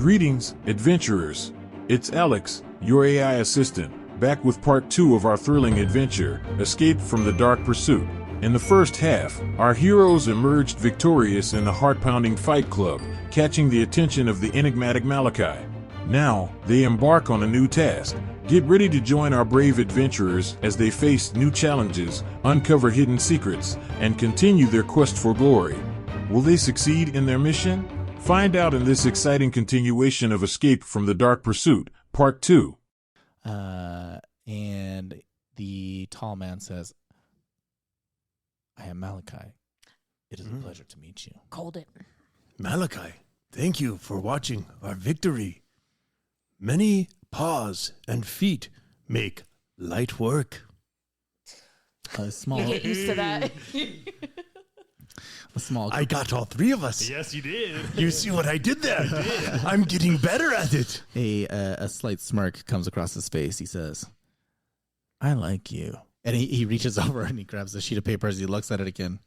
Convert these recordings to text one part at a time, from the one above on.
Greetings, adventurers. It's Alex, your AI assistant, back with part 2 of our thrilling adventure, Escape from the Dark Pursuit. In the first half, our heroes emerged victorious in the heart-pounding fight club, catching the attention of the enigmatic Malachai. Now, they embark on a new task. Get ready to join our brave adventurers as they face new challenges, uncover hidden secrets, and continue their quest for glory. Will they succeed in their mission? Find out in this exciting continuation of Escape from the Dark Pursuit, Part 2. And the tall man says, I am Malachai. It is a pleasure to meet you. Called it. Malachai, thank you for watching our victory. Many paws and feet make light work. A small, You get used to that. a small. I got all three of us. Yes, you did. You see what I did there? I'm getting better at it. A slight smirk comes across his face. He says, I like you. And he reaches over and he grabs a sheet of paper as he looks at it again.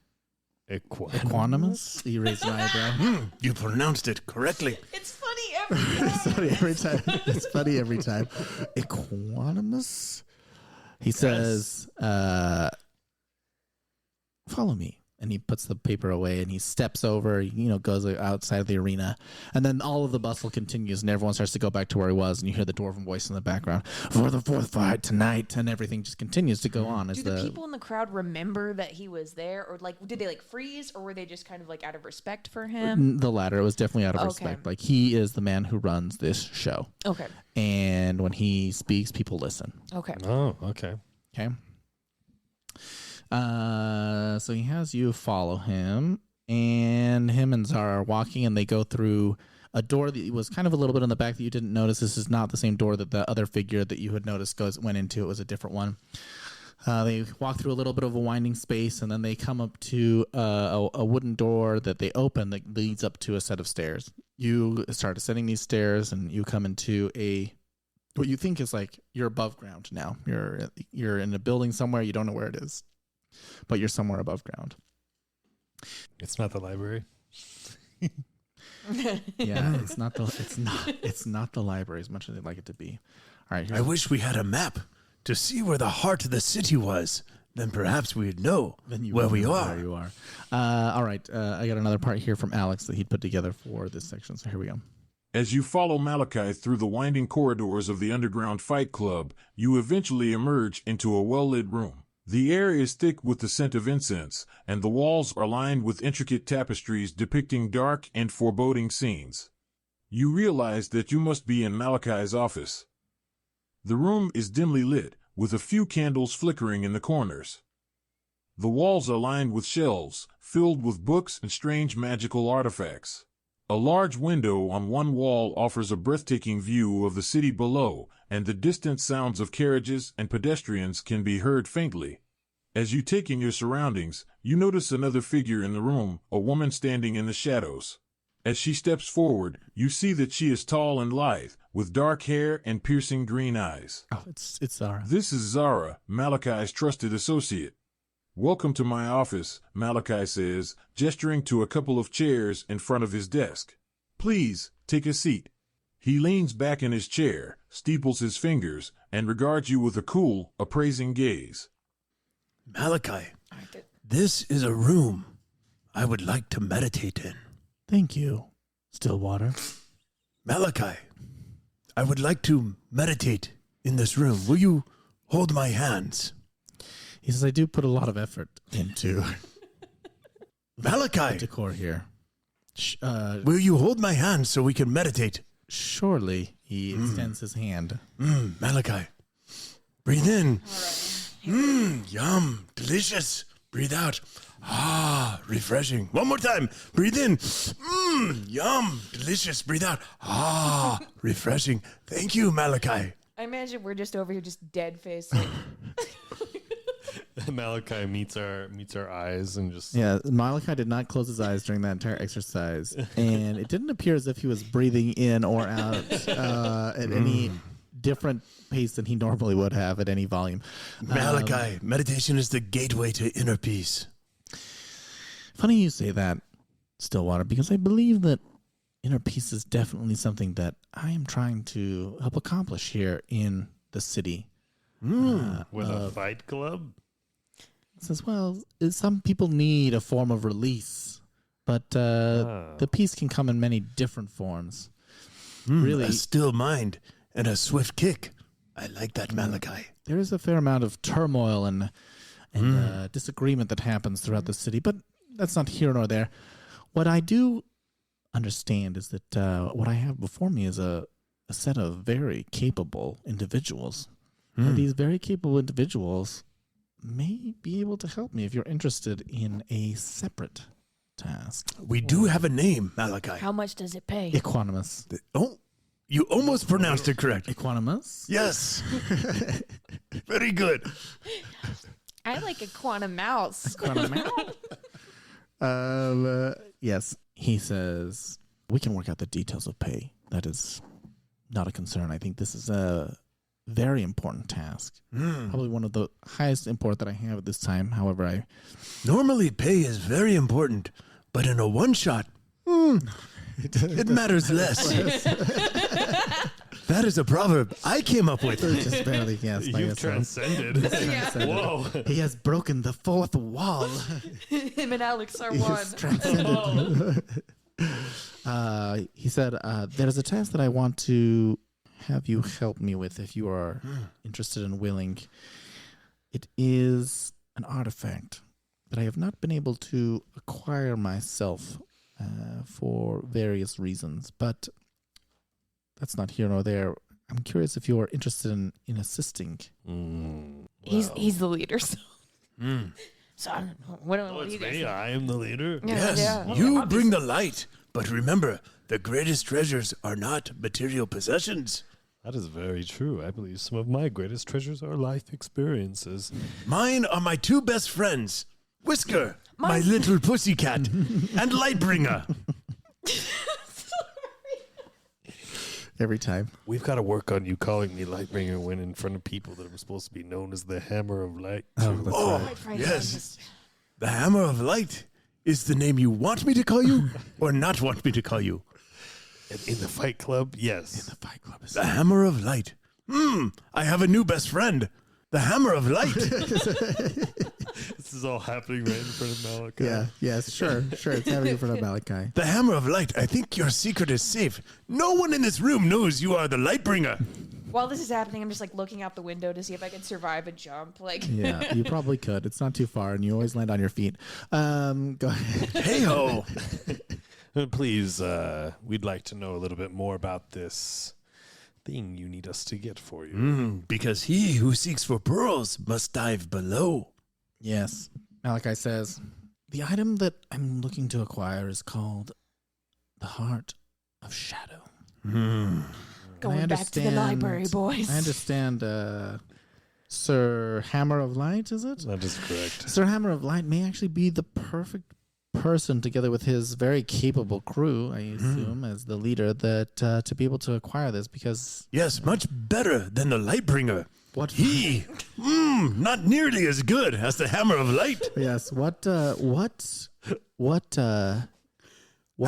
Equanimous? He raised an eyebrow. You pronounced it correctly. It's funny every time. It's funny every time. It's funny every time. Equanimous? He says, follow me. And he puts the paper away and he steps over, goes outside of the arena. And then all of the bustle continues and everyone starts to go back to where he was. And you hear the dwarven voice in the background, for the fourth fight tonight. And everything just continues to go on. Do the people in the crowd remember that he was there? Or did they freeze? Or were they just kind of out of respect for him? The latter. It was definitely out of respect. He is the man who runs this show. Okay. And when he speaks, people listen. Okay. Oh, okay. Okay. So he has you follow him, and him and Zara are walking, and they go through a door that was kind of a little bit in the back that you didn't notice. This is not the same door that the other figure that you had noticed went into. It was a different one. They walk through a little bit of a winding space, and then they come up to a wooden door that they open that leads up to a set of stairs. You start ascending these stairs, and you come into what you think is you're above ground now. You're in a building somewhere. You don't know where it is, but you're somewhere above ground. It's not the library. Yeah, it's not the library as much as they'd like it to be. All right. I wish we had a map to see where the heart of the city was. Then perhaps we'd know where we are. Where you are. All right. I got another part here from Alex that he'd put together for this section. So here we go. As you follow Malachai through the winding corridors of the underground fight club, you eventually emerge into a well-lit room. The air is thick with the scent of incense, and the walls are lined with intricate tapestries depicting dark and foreboding scenes. You realize that you must be in Malachai's office. The room is dimly lit, with a few candles flickering in the corners. The walls are lined with shelves, filled with books and strange magical artifacts. A large window on one wall offers a breathtaking view of the city below, and the distant sounds of carriages and pedestrians can be heard faintly. As you take in your surroundings, you notice another figure in the room, a woman standing in the shadows. As she steps forward, you see that she is tall and lithe, with dark hair and piercing green eyes. Oh, it's Zara. This is Zara, Malachai's trusted associate. Welcome to my office, Malachai says, gesturing to a couple of chairs in front of his desk. Please, take a seat. He leans back in his chair, steeples his fingers, and regards you with a cool, appraising gaze. Malachai, this is a room I would like to meditate in. Thank you, Stillwater. Malachai, I would like to meditate in this room. Will you hold my hands? He says, I do put a lot of effort into Malachai, decor here. will you hold my hands so we can meditate? Surely. He extends his hand. Malachai, breathe in. Yum, delicious. Breathe out. Ah, refreshing. One more time. Breathe in. Yum, delicious. Breathe out. Ah, refreshing. Thank you, Malachai. I imagine we're just over here, just dead face. Malachai meets our eyes and just... Yeah, Malachai did not close his eyes during that entire exercise, and it didn't appear as if he was breathing in or out at any different pace than he normally would have at any volume. Malachai, meditation is the gateway to inner peace. Funny you say that, Stillwater, because I believe that inner peace is definitely something that I am trying to help accomplish here in the city. With a fight club? Says, well, some people need a form of release, but the peace can come in many different forms. Really, a still mind and a swift kick. I like that, Malachai. there is a fair amount of turmoil and disagreement that happens throughout the city, but that's not here nor there. What I do understand is that what I have before me is a set of very capable individuals. And these very capable individuals may be able to help me if you're interested in a separate task. We do have a name, Malachai. How much does it pay? Equanimous. Oh, you almost pronounced it correct. Equanimous? Yes. Very good. I like a quantum mouse. Yes. He says, we can work out the details of pay. That is not a concern. I think this is a very important task. Probably one of the highest import that I have at this time. However, Normally, pay is very important, but in a one-shot, it matters less. That is a proverb I came up with. just barely guessed. by You've yourself. transcended. Whoa. He has broken the fourth wall. Him and Alex are He one. has transcended. He said, there's a task that I want to have you help me with if you are interested and willing. It is an artifact that I have not been able to acquire myself for various reasons, but that's not here nor there. I'm curious if you're interested in assisting. He's the leader, so. So I don't know. What Oh, do you it's guys me. think? I am the leader. Yes, Yeah. you bring the light. But remember, the greatest treasures are not material possessions. That is very true. I believe some of my greatest treasures are life experiences. Mine are my two best friends, Whisker, my little pussycat, and Lightbringer. Every time. We've got to work on you calling me Lightbringer when in front of people that are supposed to be known as the Hammer of Light. too. Oh, Quite frankly, yes. The Hammer of Light is the name you want me to call you or not want me to call you. And in the Fight Club, yes. Fight Club is The Hammer of Light. I have a new best friend. The Hammer of Light. This is all happening right in front of Malachai. Yeah, yes, sure. It's happening in front of Malachai. The Hammer of Light. I think your secret is safe. No one in this room knows you are the Lightbringer. While this is happening, I'm just like looking out the window to see if I can survive a jump. Like, Yeah, you probably could. It's not too far, and you always land on your feet. Go ahead. Hey-ho. Please, we'd like to know a little bit more about this thing you need us to get for you. Because he who seeks for pearls must dive below. Yes. Malachi says, the item that I'm looking to acquire is called the Heart of Shadow. going back to the library, boys. I understand Sir Hammer of Light, is it? That is correct. Sir Hammer of Light may actually be the perfect person, together with his very capable crew, I assume, as the leader, that to be able to acquire this, because Yes, much better than the Lightbringer. what He, not nearly as good as the Hammer of Light. yes, what I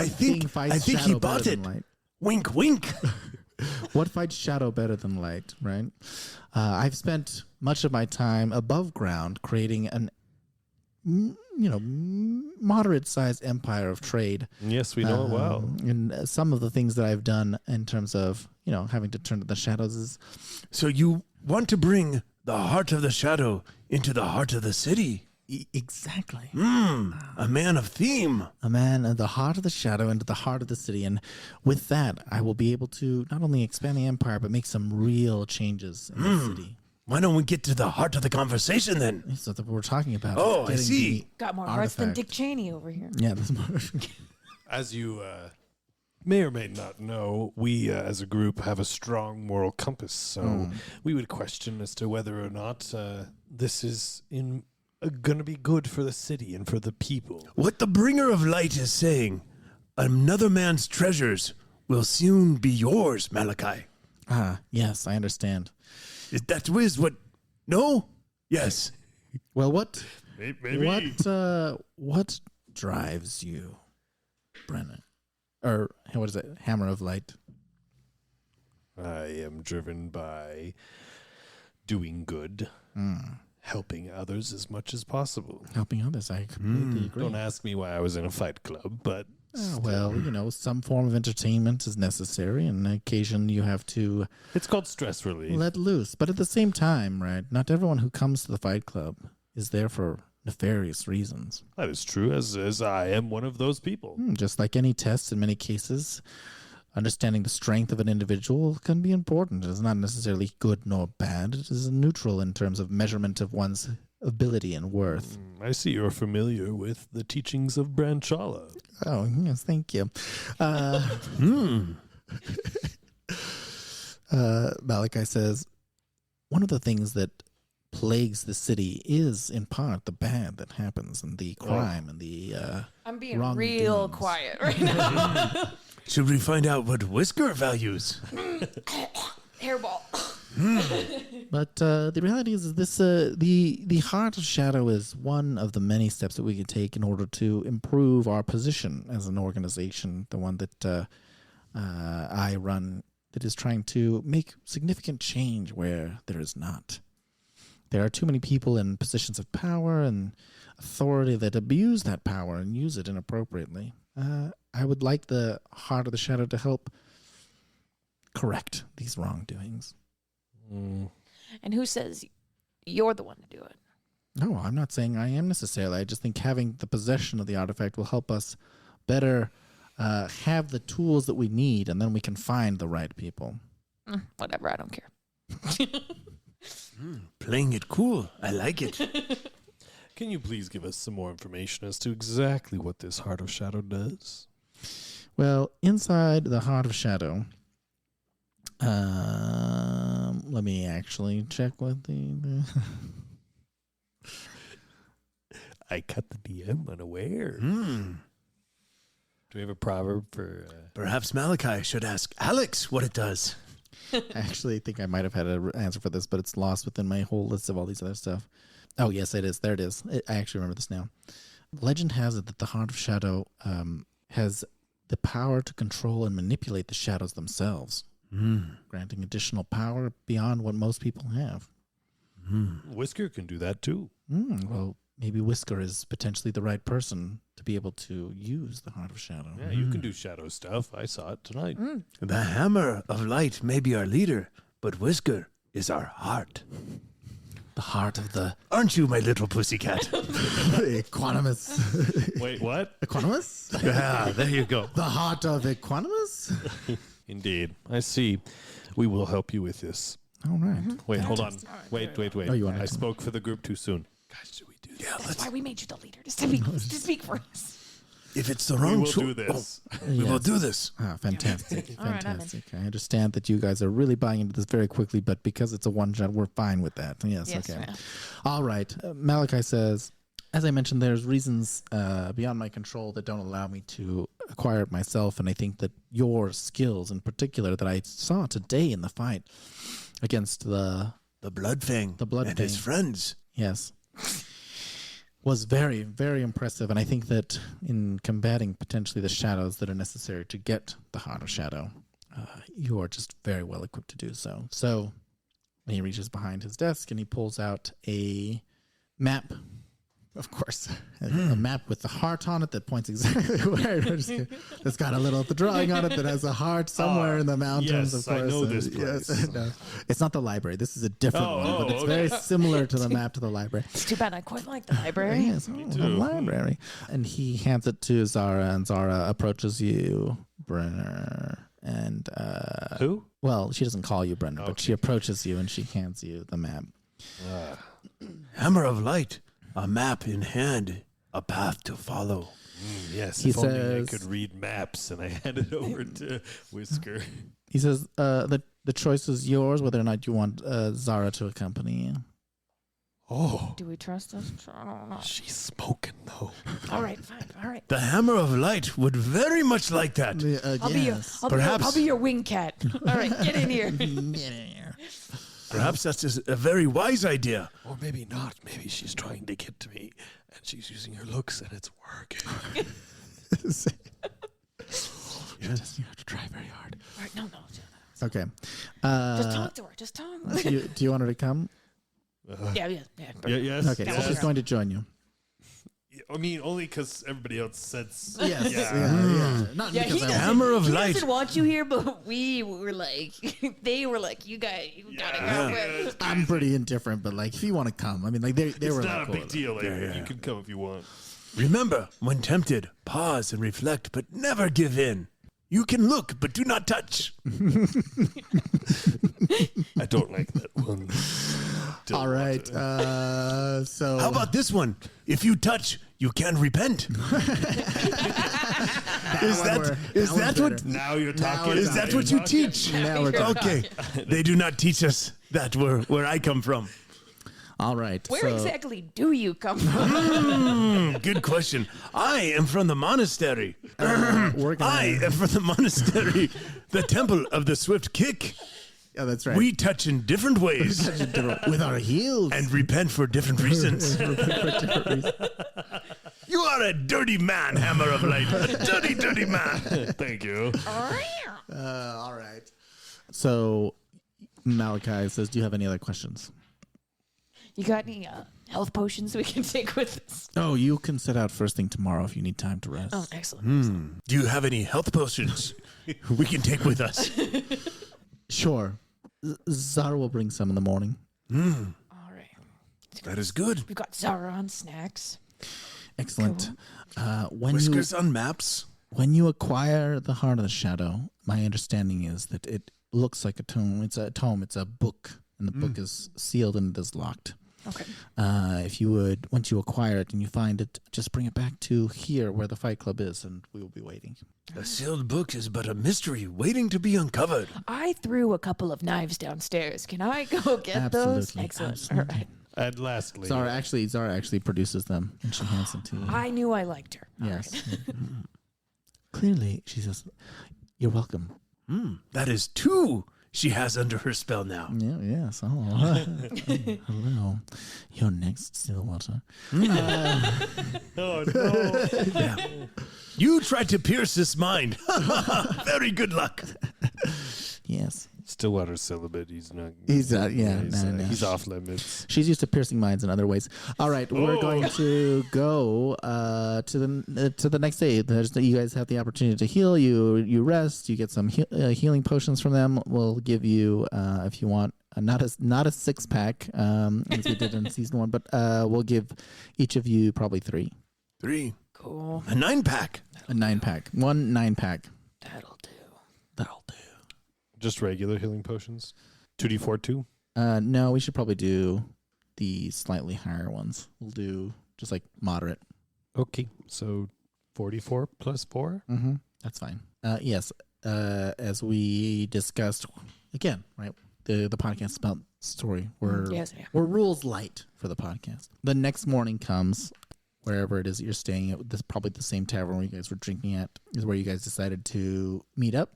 think- thing fights I think he shadow bought better than it. light? Wink, wink. What fights shadow better than light, right? I've spent much of my time above ground creating an moderate-sized empire of trade. Yes, we know it well. And some of the things that I've done in terms of, having to turn to the shadows is So you want to bring the Heart of the Shadow into the heart of the city? exactly A man of theme. a man in the heart of the shadow into the heart of the city. And with that, I will be able to not only expand the empire, but make some real changes in the city. Why don't we get to the heart of the conversation then? So that we're talking about. Oh, I getting see. Got more hearts than artifact. Dick Cheney over here. Yeah, that's more. As you may or may not know, we as a group have a strong moral compass, so we would question as to whether or not this is going to be good for the city and for the people. What the Bringer of Light is saying, another man's treasures will soon be yours, Malachai. Yes, I understand. That is what... No? Yes. Well, what Maybe. what drives you, Brennan? Or what is it? Hammer of light. I am driven by doing good, helping others as much as possible. Helping others, I completely agree. Don't ask me why I was in a fight club, but Well, some form of entertainment is necessary, and on occasion you have to it's called stress relief. let loose. But at the same time, right, not everyone who comes to the fight club is there for nefarious reasons. That is true, as I am one of those people. Just like any test, in many cases, understanding the strength of an individual can be important. It is not necessarily good nor bad. It is neutral in terms of measurement of one's ability and worth. I see you're familiar with the teachings of Branchala. Oh, yes, thank you. Malachai says, one of the things that plagues the city is, in part, the bad that happens and the crime and the I'm being wrong real doings. quiet right now. Should we find out what Whisker values? Hairball. But the reality is this: the Heart of Shadow is one of the many steps that we can take in order to improve our position as an organization. The one that I run, that is trying to make significant change where there is not. There are too many people in positions of power and authority that abuse that power and use it inappropriately. I would like the Heart of the Shadow to help correct these wrongdoings. And who says you're the one to do it? No, I'm not saying I am necessarily. I just think having the possession of the artifact will help us better have the tools that we need, and then we can find the right people. Whatever, I don't care. Playing it cool. I like it. Can you please give us some more information as to exactly what this Heart of Shadow does? Well, inside the Heart of Shadow, let me actually check what the I cut the DM unaware. Do we have a proverb for... Perhaps Malachai should ask Alex what it does. I actually think I might have had an answer for this, but it's lost within my whole list of all these other stuff. Oh, yes, it is. There it is. I actually remember this now. Legend has it that the Heart of Shadow has the power to control and manipulate the shadows themselves, granting additional power beyond what most people have. Whisker can do that too. Well, maybe Whisker is potentially the right person to be able to use the Heart of Shadow. Yeah, you can do shadow stuff. I saw it tonight. The Hammer of Light may be our leader, but Whisker is our heart. The heart of the Aren't you, my little pussycat? Equanimus. Wait, what? Equanimus? Yeah, there you go. The heart of Equanimus? Indeed. I see. We will help you with this. All right. Wait, hold on. Wait. Oh, you want I to- spoke for the group too soon. Guys, should we do this? Yeah, That's why we made you the leader, to speak for us. if it's the We wrong will choice, do this. we will do this. Ah, fantastic. All right, I'm in. Fantastic. I understand that you guys are really buying into this very quickly, but because it's a one shot, we're fine with that. Yes, Yes, okay. ma'am. All right. Malachai says, as I mentioned, there's reasons beyond my control that don't allow me to acquire it myself, and I think that your skills in particular that I saw today in the fight against the Bloodfang. The Bloodfang. And his friends. Yes. Was very, very impressive. And I think that in combating potentially the shadows that are necessary to get the Heart of Shadow, you are just very well equipped to do so. So then he reaches behind his desk and he pulls out a map. Of course, a map with the heart on it that points exactly where it is. It's got a little drawing on it that has a heart somewhere in the mountains. yes, of course. I know this Yes, place. no, it's not the library. This is a different one, but it's okay. very similar to the map to the library. It's too bad I quite like the library. Yes, the library. And he hands it to Zara, and Zara approaches you, Brenner. And Who? well, she doesn't call you Brenner, but she approaches you and she hands you the map. Hammer of Light. A map in hand. A path to follow. Yes, He if only I says- could read maps and I handed it over to Whisker. He says, the choice is yours whether or not you want Zara to accompany you. Oh, Do we trust us? I don't know. she's smoking though. All right, fine. All right. The Hammer of Light would very much like that. I'll be your wing cat. All right, get in here. Perhaps that's just a very wise idea. Or maybe not. Maybe she's trying to get to me and she's using her looks and it's working. You have to try very hard. All right, no. Okay. Just talk to her. Just talk. Do you want her to come? Yeah. Yes. Okay, so she's going to join you. I mean, only because everybody else said. Yes. Yeah. Not Yeah, because he I doesn't, Hammer of he light. doesn't want you here, but we were like, they were like, you gotta go with. I'm pretty indifferent, but like, if you want to come, I mean, like they It's were not like, a big cool. deal. Like, Yeah. you can come if you want. Remember, when tempted, pause and reflect, but never give in. You can look, but do not touch. I don't like that one. All right. So How about this one? If you touch, you can repent. Is that what? Now you're Now talking. we're Is that what you teach? Now we're talking. Okay, they do not teach us that where I come from. All right. Where so, exactly do you come from? Good question. I am from the monastery. We're gonna, I am from the monastery, the temple of the swift kick. yeah, that's right. We touch in different ways with our heels. and repent for different reasons. You are a dirty man, Hammer of Light. A dirty, dirty man. Thank you. All right. So Malachai says, "Do you have any other questions?" You got any health potions we can take with us? Oh, you can set out first thing tomorrow if you need time to rest. Oh, excellent. Do you have any health potions we can take with us? Sure. Zara will bring some in the morning. All right. That is good. We've got Zara on snacks. Excellent. Whiskers on maps. When you acquire the Heart of the Shadow, my understanding is that it looks like a tome. It's a tome. It's a book, and the book is sealed and it is locked. Okay. If you would, once you acquire it and you find it, just bring it back to here where the Fight Club is, and we will be waiting. A sealed book is but a mystery waiting to be uncovered. I threw a couple of knives downstairs. Can I go get those? Absolutely. Excellent. Absolutely. All right. And lastly, Zara actually produces them, and she hands them to you. I knew I liked her. All Yes. right. Clearly, she says, "You're welcome." That is two she has under her spell now. Yeah, yes. Oh, hello. You're next, Stillwater. oh no, Yeah. You tried to pierce this mind. Very good luck. Yes. Stillwater's celibate. He's not. He's no. He's off limits. She's used to piercing minds in other ways. All right, we're going to go to the next day. You guys have the opportunity to heal. You rest. You get some healing potions from them. We'll give you, if you want, not a 6-pack as we did in season 1, but we'll give each of you probably 3. 3. Cool. A 9-pack. A 9-pack. 1 9-pack. That'll do. That'll do. Just regular healing potions. 2d4 too. No, we should probably do the slightly higher ones. We'll do just like moderate. Okay, so 44 plus 4. Mm-hmm. That's fine. Yes, as we discussed again, right? The podcast is about story. We're rules light for the podcast. The next morning comes, wherever it is that you're staying at. This probably the same tavern where you guys were drinking at is where you guys decided to meet up.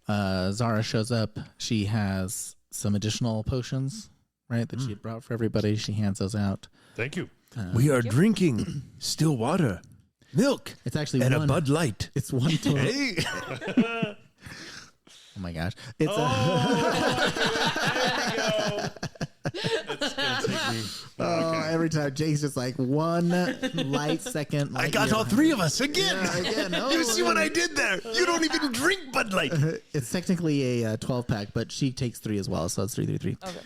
Zara shows up. She has some additional potions, right, that she had brought for everybody. She hands those out. Thank you. We are drinking still water, milk, It's actually and one. a Bud Light. It's one total. Hey. Oh my gosh! It's every time Jake's just like one light second. I got all 3 of us again. Yeah, again. Oh. You see what I did there? You don't even drink Bud Light. It's technically a 12-pack, but she takes 3 as well, so it's 3, 3, 3. Okay.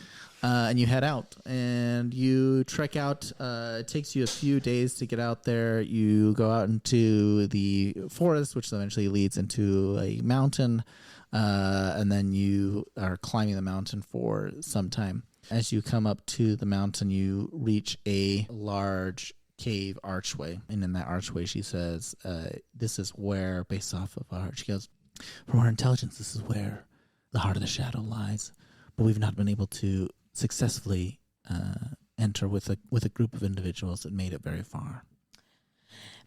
And you head out, and you trek out. It takes you a few days to get out there. You go out into the forest, which eventually leads into a mountain, and then you are climbing the mountain for some time. As you come up to the mountain, you reach a large cave archway, and in that archway, she says, "This is where, based off of our," she goes, "From our intelligence, this is where the Heart of the Shadow lies, but we've not been able to successfully enter with a group of individuals that made it very far."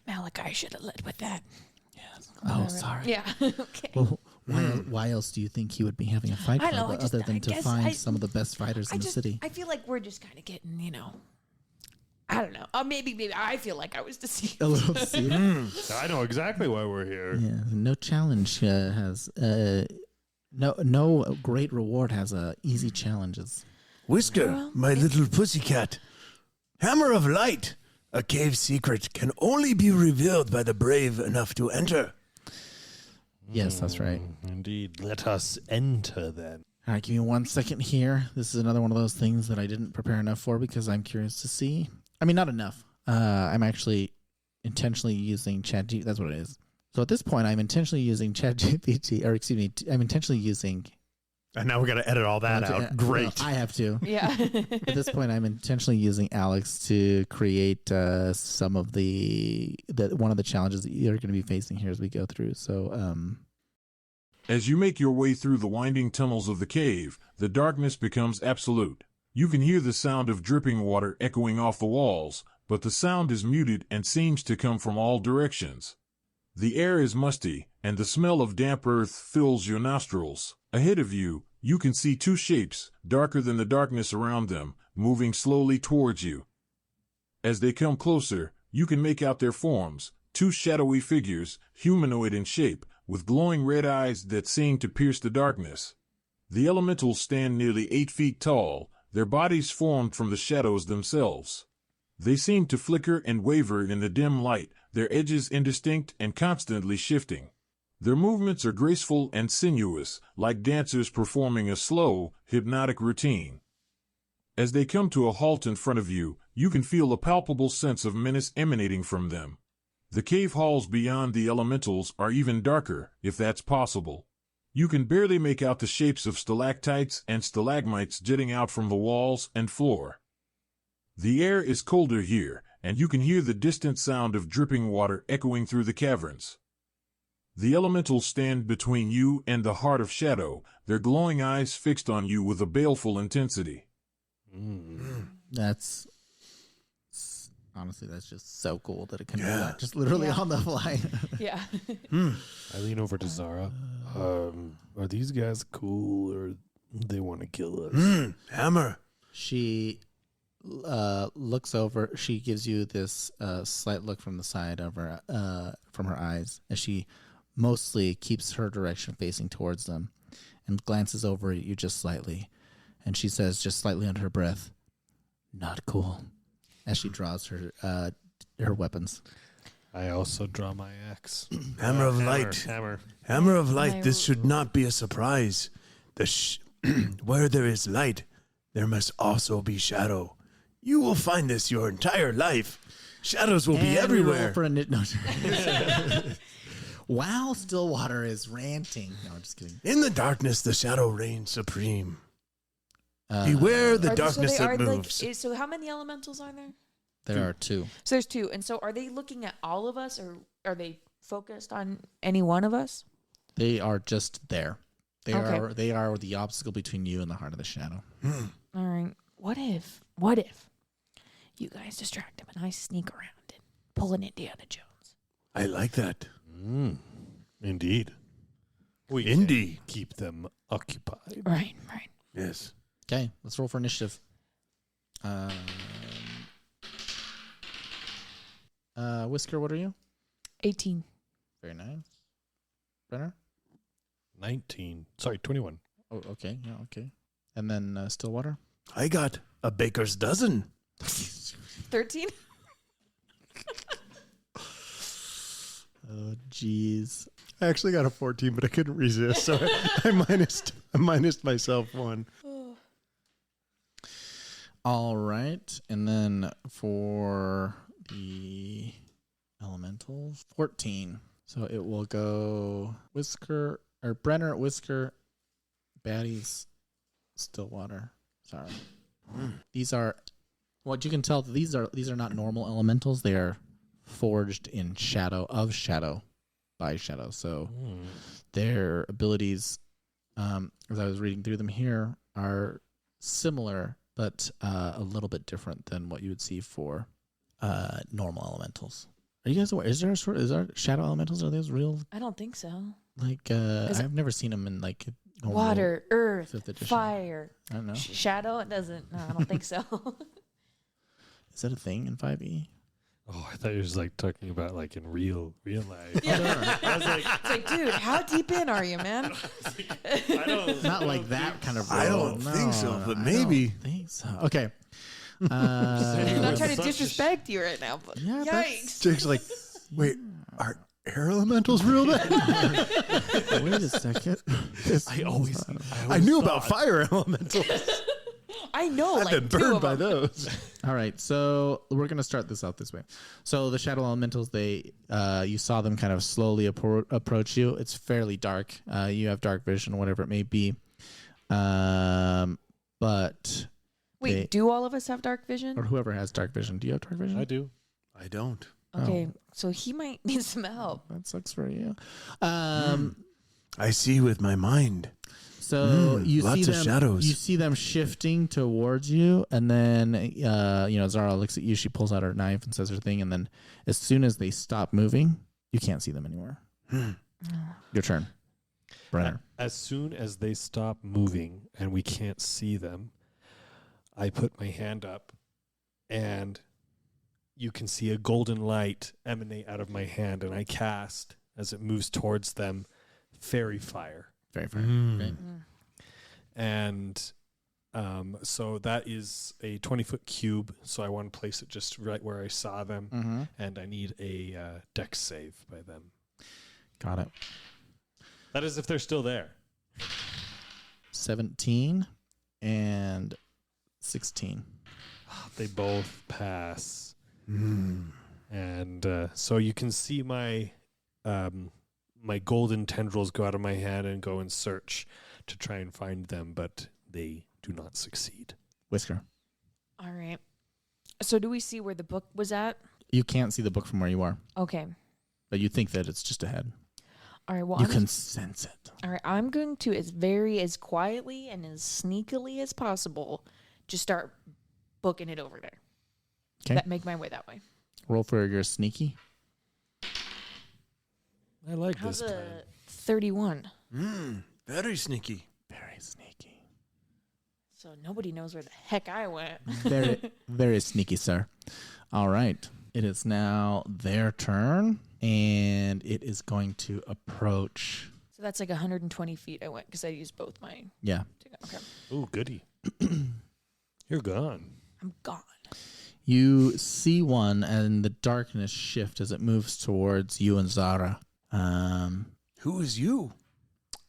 Malachai should have led with that. Yes. Oh, sorry. Yeah. Okay. Well, why else do you think he would be having a fight I club know, other than I to guess find some of the best fighters in the city? I feel like we're just kind of getting, I don't know. Maybe I feel like I was deceived. A little deceived. I know exactly why we're here. Yeah, no challenge has no great reward has easy challenges. Whisker, Well, my little pussycat. Hammer of Light. A cave secret can only be revealed by the brave enough to enter. Yes, that's right. Indeed. Let us enter then. All right, give me 1 second here. This is another one of those things that I didn't prepare enough for because I'm curious to see. I mean, not enough. I'm actually intentionally using ChatGPT. That's what it is. So at this point, I'm intentionally using ChatGPT, or excuse me, I'm intentionally using. And now we got to edit all that out. Great. Well, I have to. Yeah. At this point, I'm intentionally using Alex to create some of the one of the challenges that you're going to be facing here as we go through. So, As you make your way through the winding tunnels of the cave, the darkness becomes absolute. You can hear the sound of dripping water echoing off the walls, but the sound is muted and seems to come from all directions. The air is musty, and the smell of damp earth fills your nostrils. Ahead of you, you can see two shapes, darker than the darkness around them, moving slowly towards you. As they come closer, you can make out their forms, two shadowy figures, humanoid in shape, with glowing red eyes that seem to pierce the darkness. The elementals stand nearly 8 feet tall, their bodies formed from the shadows themselves. They seem to flicker and waver in the dim light, their edges indistinct and constantly shifting. Their movements are graceful and sinuous, like dancers performing a slow, hypnotic routine. As they come to a halt in front of you, you can feel a palpable sense of menace emanating from them. The cave halls beyond the elementals are even darker, if that's possible. You can barely make out the shapes of stalactites and stalagmites jutting out from the walls and floor. The air is colder here, and you can hear the distant sound of dripping water echoing through the caverns. The elementals stand between you and the heart of shadow, their glowing eyes fixed on you with a baleful intensity. that's honestly, that's just so cool that it can do that, just literally on the fly. Yeah. I lean over to Zara. Are these guys cool or they want to kill us? Hammer. She looks over. She gives you this slight look from the side of her, from her eyes, as she mostly keeps her direction facing towards them, and glances over at you just slightly, and she says, just slightly under her breath, "Not cool," as she draws her weapons. I also draw my axe. Hammer of Light. Hammer. Hammer of Light. This should not be a surprise. Where there is light, there must also be shadow. You will find this your entire life. Shadows will be everywhere. For a no. Wow, Stillwater is ranting. No, I'm just kidding. In the darkness, the shadow reigns supreme. Beware the darkness that moves. So how many elementals are there? There are two. So there's two. And so are they looking at all of us, or are they focused on any one of us? They are just there. They Okay. They are the obstacle between you and the heart of the shadow. All right. What if you guys distract him and I sneak around and pull an Indiana Jones? I like that. Indeed. We Indeed. can keep them occupied. Right. Yes. Okay, let's roll for initiative. Whisker, what are you? 18. Very nice. Brenner? 21. Oh, okay. Yeah, okay. And then Stillwater? I got a baker's dozen. 13? Oh, jeez. I actually got a 14, but I couldn't resist, so I minused myself one. All right. And then for the elementals, 14. So it will go Whisker, or Brenner, Whisker, Baddies, Stillwater. Sorry. These are, what you can tell, these are not normal elementals. They are forged in shadow by shadow. So their abilities, as I was reading through them here, are similar, but a little bit different than what you would see for normal elementals. Are you guys aware? Is there shadow elementals? Are those real? I don't think so. Like I've never seen them in like normal Water, earth, 5th edition. fire, I don't know. shadow. It doesn't. No, I don't think so. Is that a thing in 5e? Oh, I thought you were just like talking about like in real life. Yeah. I was like, It's like, dude, how deep in are you, man? I don't. Not like that kind of. I don't think so, but maybe. I don't think so. Okay. I'm not trying to Such a disrespect you right now, but Yeah, yikes. Jake's like, wait, are air elementals real then? Wait a second. I always I knew about fire elementals. I know, I've like been two burned of by them. those. All right, so we're gonna start this out this way. So the shadow elementals, they you saw them kind of slowly approach you. It's fairly dark. You have dark vision, whatever it may be. But Wait, they- do all of us have dark vision? or whoever has dark vision. Do you have dark vision? I do. I don't. Okay, so he might need some help. That sucks for you. I see with my mind. So you lots see of them. shadows. You see them shifting towards you, and then Zara looks at you. She pulls out her knife and says her thing, and then as soon as they stop moving, you can't see them anymore. Your turn, Brenner. As soon as they stop moving and we can't see them, I put my hand up, and you can see a golden light emanate out of my hand, and I cast, as it moves towards them, fairy fire. Very fair. Okay. And so that is a 20-foot cube, so I want to place it just right where I saw them, Mm-hmm. and I need a dex save by them. Got it. That is if they're still there. 17 and 16. They both pass. Mm. And so you can see my my golden tendrils go out of my hand and go in search to try and find them, but they do not succeed. Whisker. All right. So do we see where the book was at? You can't see the book from where you are, Okay. but you think that it's just ahead. All right. Well, You I'm can sense it. all right. I'm going to as quietly and as sneakily as possible just start booking it over there. 'Kay. Make my way that way. Roll for your sneaky. I like How's this a plan. 31? Very sneaky. Very sneaky. So nobody knows where the heck I went. Very, very sneaky, sir. All right. It is now their turn, and it is going to approach. So that's like 120 feet I went because I used both my. Yeah. Okay. Ooh, goody. You're gone. I'm gone. You see one, and the darkness shift as it moves towards you and Zara. Who is you?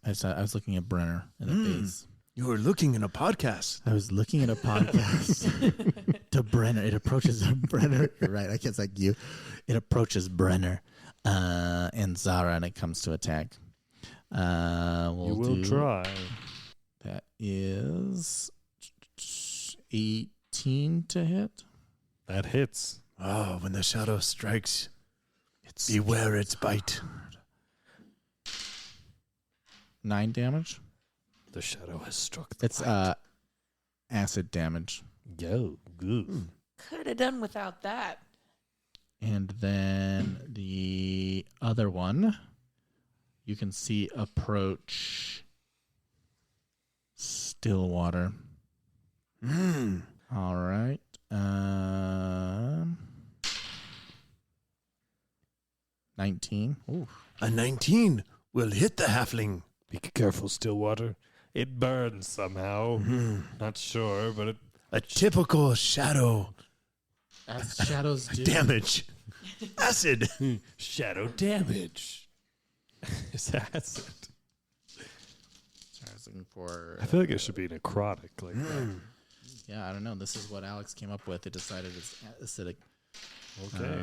I was looking at Brenner in the face. You were looking in a podcast. I was looking at a podcast to Brenner. It approaches Brenner. You're right. I guess like you. It approaches Brenner and Zara, and it comes to attack. You will try. That is 18 to hit. That hits. Oh, when the shadow strikes, It's beware its bite. 9 damage. The shadow has struck the It's light. acid damage. Yo, good. Could have done without that. And then the other one, you can see approach Stillwater. All right. 19. Ooh. A 19 will hit the halfling. Be careful, Stillwater. It burns somehow. Not sure, but it A typical shadow As shadows do. damage. Acid. shadow damage. It's acid. Sorry, I was looking for. I feel like it should be necrotic like that. Yeah, I don't know. This is what Alex came up with. It decided it's acidic. Okay.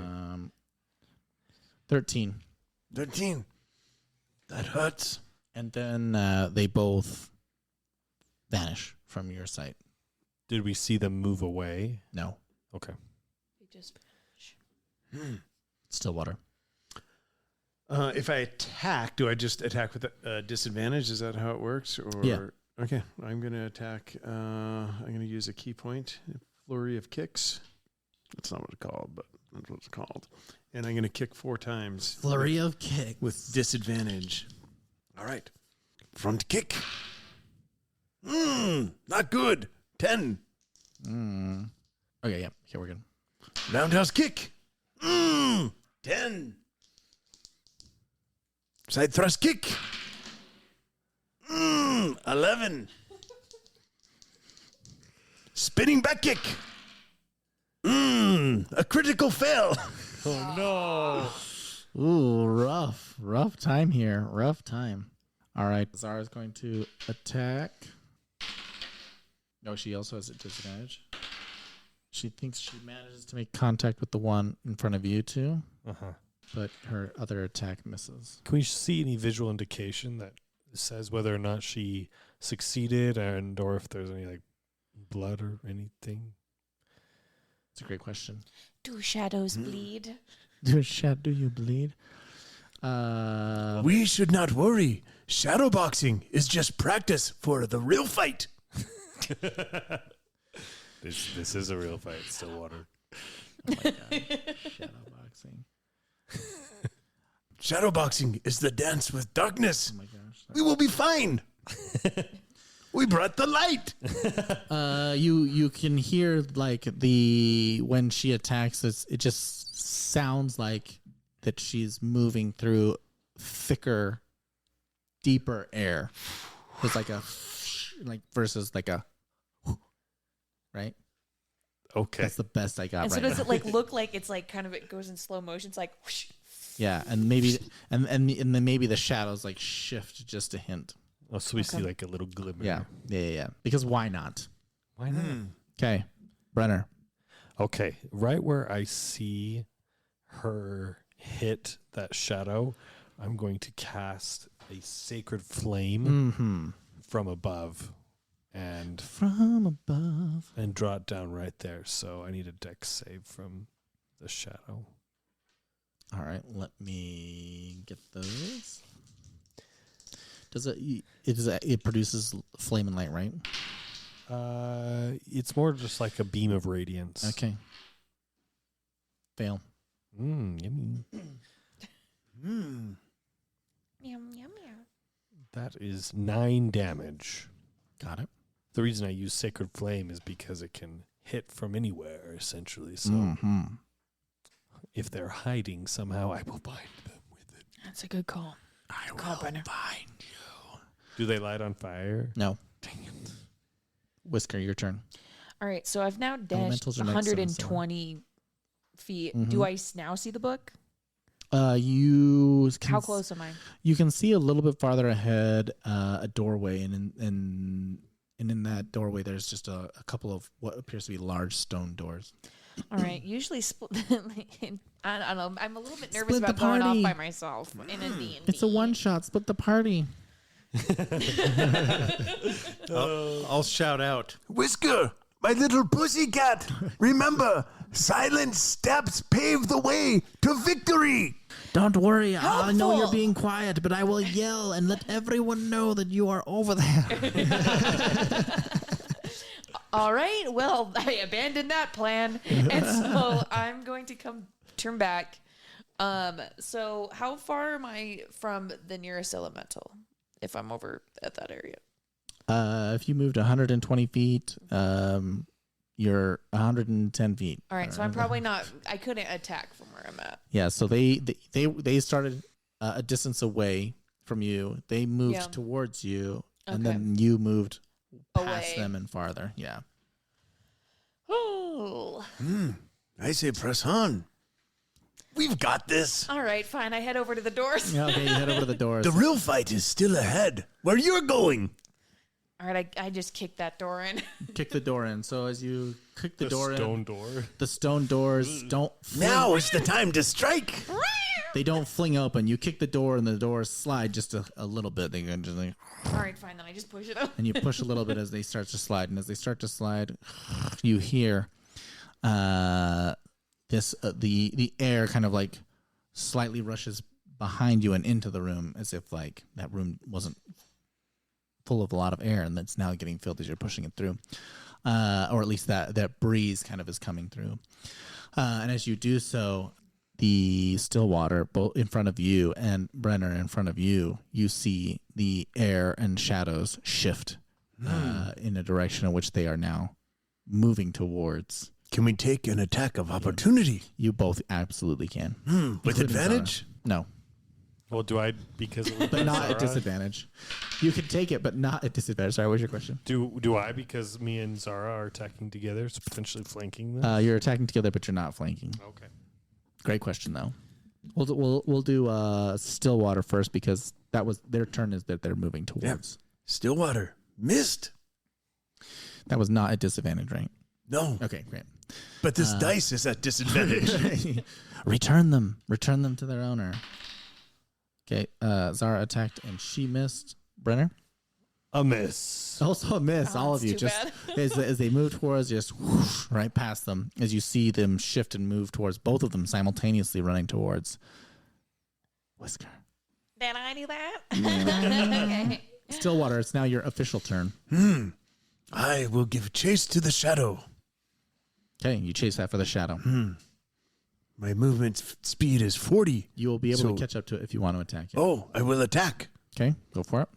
13. 13. That hurts. And then they both vanish from your sight. Did we see them move away? No. Okay. They just Stillwater. If I attack, do I just attack with a disadvantage? Is that how it works? Or Yeah. Okay, I'm going to attack. I'm going to use a key point, flurry of kicks. That's not what it's called, but that's what it's called. And I'm going to kick 4 times Flurry of kick. with disadvantage. All right. Front kick. Not good. 10. Okay, yeah. Okay, we're good. Roundhouse kick. 10. Side thrust kick. 11. Spinning back kick. A critical fail. Oh no! Ooh, rough time here. Rough time. All right, Zara's going to attack. No, she also has a disadvantage. She thinks she manages to make contact with the one in front of you two, but her other attack misses. Can we see any visual indication that says whether or not she succeeded, and or if there's any like blood or anything? It's a great question. Do shadows bleed? Do you bleed? We should not worry. Shadowboxing is just practice for the real fight. This is a real fight, Stillwater. Oh my god. Shadowboxing. Shadowboxing is the dance with darkness. Oh my gosh. We will be fine. We brought the light. You can hear like when she attacks, it just sounds like that she's moving through thicker, deeper air. It's like a versus like a right. Okay. That's the best I got. And so right does now. it like look like it's like kind of it goes in slow motion? It's like whoosh. Yeah, and maybe and then maybe the shadows like shift just a hint. Oh, so we see like a little glimmer. Yeah. Because why not? Why not? Okay, Brenner. Okay, right where I see her hit that shadow, I'm going to cast a sacred flame from above and From above. draw it down right there. So I need a dex save from the shadow. All right, let me get those. It produces flame and light, right? It's more just like a beam of radiance. Okay. Fail. Yummy. Meow meow meow. That is 9 damage. Got it. The reason I use Sacred Flame is because it can hit from anywhere, essentially. So if they're hiding somehow, I will bind them with it. That's a good call. I Call Brenner. find you. Do they light on fire? No. Dang it. Whisker, your turn. All right, so I've now dashed Elementals are next to them, 120 feet. Mhm. Do I now see the book? You can How close am I? You can see a little bit farther ahead a doorway, and in that doorway there's just a couple of what appears to be large stone doors. All right, usually I don't know. I'm a little bit nervous Split the about going off party. by myself in a D&D. It's a one shot. Split the party. I'll shout out. Whisker, my little pussycat. Remember, silent steps pave the way to victory. Don't worry. I know you're Helpful. being quiet, but I will yell and let everyone know that you are over there. All right, well, I abandoned that plan, and so I'm going to turn back. So how far am I from the nearest elemental? If I'm over at that area. If you moved 120 feet, you're 110 feet. All right, so I'm probably not. I couldn't attack from where I'm at. Yeah, so they started a distance away from you. They moved Yeah. towards you, and Okay. then you moved past Away. them and farther. Yeah. Oh. I say press on. We've got this. All right, fine. I head over to the doors. Yeah, okay, you head over to the doors. The real fight is still ahead. Where you're going. All right, I just kicked that door in. Kick the door in. So as you kick the door stone in, door. the stone doors don't fling, Now is the time to strike. they don't fling open. You kick the door and the doors slide just a little bit. They can just like, All right, fine. Then I just push it up. and you push a little bit as they start to slide. And as they start to slide, you hear the air kind of like slightly rushes behind you and into the room, as if like that room wasn't full of a lot of air, and that's now getting filled as you're pushing it through, or at least that breeze kind of is coming through. And as you do so, the Stillwater, both in front of you and Brenner in front of you, you see the air and shadows shift in a direction in which they are now moving towards Can we take an attack of opportunity? You both absolutely can. With Including advantage? Zara. No, Well, do I because of but not at Zara? disadvantage. You can take it, but not at disadvantage. Sorry, what's your question? Do I because me and Zara are attacking together, so potentially flanking them? You're attacking together, but you're not flanking. Okay. Great question, though. We'll do Stillwater first because that was their turn. Is that they're moving towards? Stillwater. Missed. That was not at disadvantage, right? No. Okay, great. But this dice is at disadvantage. Return them to their owner. Okay, Zara attacked and she missed. Brenner A miss. also a miss. Oh, all of that's you too just as they move towards, just whoosh, right past them as you see them shift and move towards both of them simultaneously running towards Whisker. Did I do that? Okay. Stillwater, it's now your official turn. I will give chase to the shadow. Okay, you chase that for the shadow. My movement speed is 40. You will be able So- to catch up to it if you want to attack it. Oh, I will attack. Okay, go for it.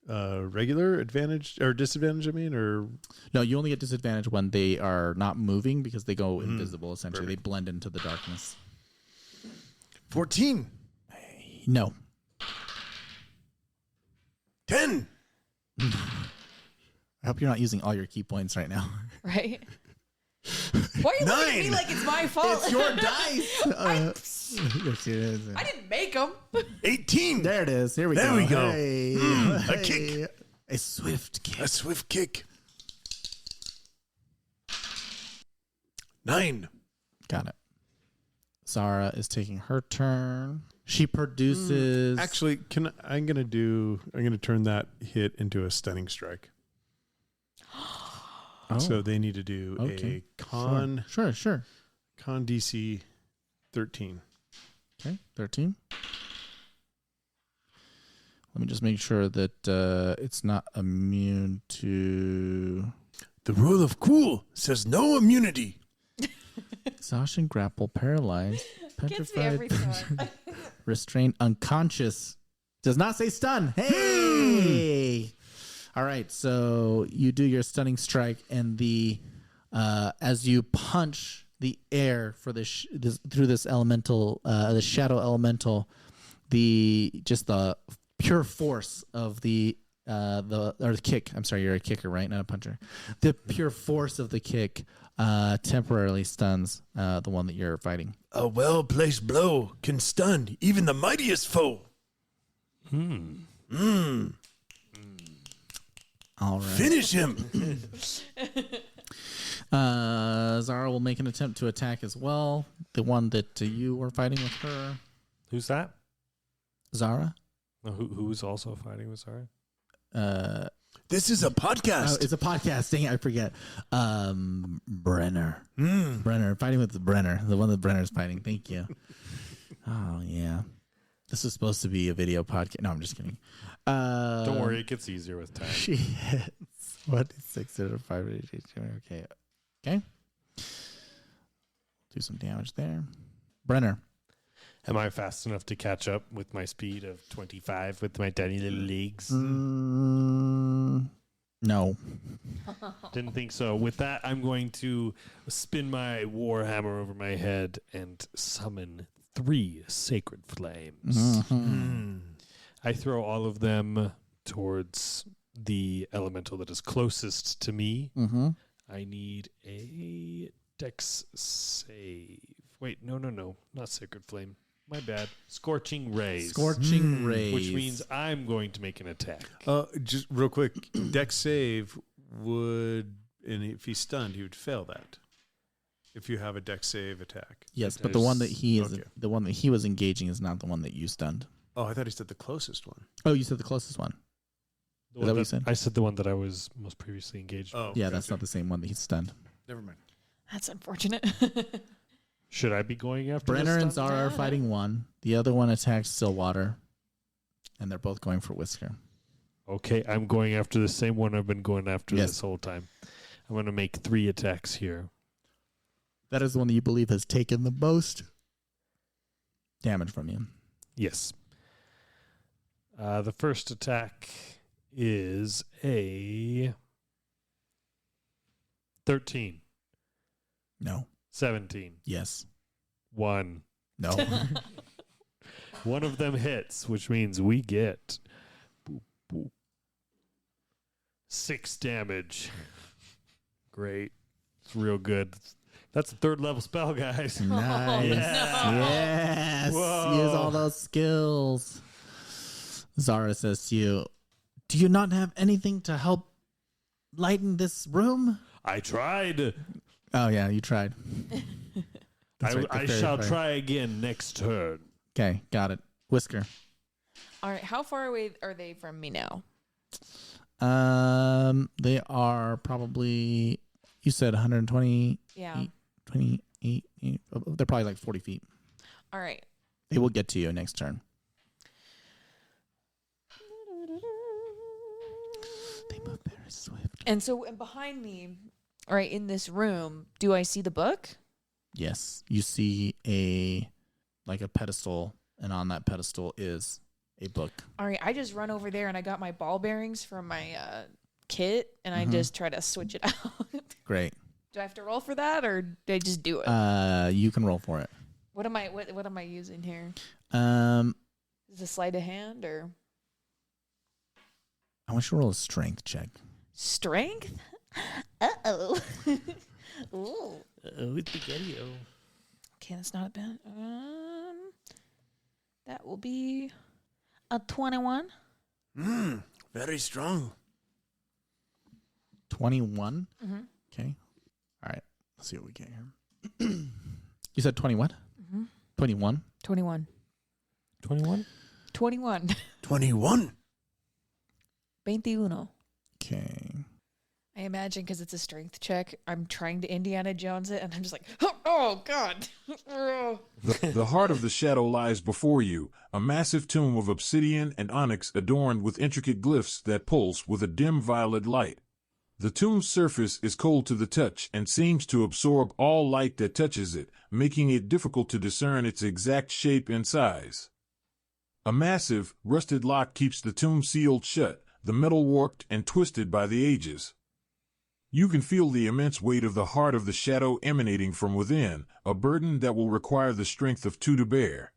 Regular advantage or disadvantage, I mean, or No, you only get disadvantage when they are not moving because they go invisible, essentially. They blend into the darkness. 14. No. 10. I hope you're not using all your key points right now. Right? Why are you looking at me 9. like it's my fault? It's your dice. Yes, it is. I didn't make them. 18. There it is. Here we There go. we go. Hey. A kick. A swift kick. A swift kick. 9. Got it. Zara is taking her turn. She produces. actually, I'm gonna turn that hit into a stunning strike. Oh, So they need to do Okay. a con Sure. DC 13. Okay, 13. Let me just make sure that it's not immune to The rule of cool says no immunity. exhaustion, grapple, paralyzed, Gets me every petrified, time. restrained, unconscious. Does not say stun. Hey! All right, so you do your stunning strike, and the as you punch the air for this through this elemental, the shadow elemental, the pure force of the kick. I'm sorry, you're a kicker, right? Not a puncher. The pure force of the kick temporarily stuns the one that you're fighting. A well-placed blow can stun even the mightiest foe. All right. Finish him. Zara will make an attempt to attack as well. The one that you were fighting with her, Who's that? Zara. No, who's also fighting with Zara? This is a Oh, podcast. it's a podcast. Dang it, I forget. Brenner. Hmm. Brenner. Fighting with Brenner. The one that Brenner's fighting. Thank you. Oh, yeah. This is supposed to be a video podcast. No, I'm just kidding. Don't worry, it gets easier with time. She hits 1d6 out of 5. Okay. Okay. Do some damage there. Brenner. Am I fast enough to catch up with my speed of 25 with my tiny little legs? No. Didn't think so. With that, I'm going to spin my war hammer over my head and summon 3 sacred flames. I throw all of them towards the elemental that is closest to me. I need a dex save. Wait, no, not sacred flame. My bad. Scorching rays. Scorching rays. Which means I'm going to make an attack. Just real quick, dex save would, and if he's stunned, he would fail that. If you have a dex save attack. Yes, but the one that he is, Okay. the one that he was engaging is not the one that you stunned. Oh, I thought he said the closest one. Oh, you said the closest one. The Is one that what you said? I said the one that I was most previously engaged. Oh, Yeah, that's not the same one that he stunned. Never mind. That's unfortunate. Should I be going after Brenner this and stun? Zara are fighting one. The other one attacks Stillwater, and they're both going for Whisker. Okay, I'm going after the same one I've been going after Yes. this whole time. I'm going to make 3 attacks here. That is the one that you believe has taken the most damage from you. Yes. The first attack is a 13. No. 17. Yes. 1. No. One of them hits, which means we get boop, boop, 6 damage. Great. It's real good. That's a 3rd level spell, guys. Nice. Yes. Whoa. Use all those skills. Zara says to you, do you not have anything to help lighten this room? I tried. Oh, yeah, you tried. I shall try again next turn. Okay, got it. Whisker. All right. How far away are they from me now? They are probably, you said 120, Yeah. 28, they're probably like 40 feet. All right. They will get to you next turn. They move very swift. And so, and behind me, all right, in this room, do I see the book? Yes, you see a pedestal, and on that pedestal is a book. All right, I just run over there and I got my ball bearings from my kit, and I just try to switch it out. Great. Do I have to roll for that, or do I just do it? You can roll for it. What am I using here? Is it sleight of hand or I want you to roll a strength check. strength? Uh-oh. Ooh. With the Getio. Okay, that's not bad. That will be a 21. Very strong. 21? Mm-hmm. Okay. All right. Let's see what we get here. You said 20 what? 21? 21. 21? 21. 21. 21. Okay. I imagine because it's a strength check, I'm trying to Indiana Jones it, and I'm just like, oh God. The heart of the shadow lies before you, a massive tomb of obsidian and onyx adorned with intricate glyphs that pulse with a dim violet light. The tomb's surface is cold to the touch and seems to absorb all light that touches it, making it difficult to discern its exact shape and size. A massive, rusted lock keeps the tomb sealed shut, the metal warped and twisted by the ages. You can feel the immense weight of the heart of the shadow emanating from within, a burden that will require the strength of 2 to bear.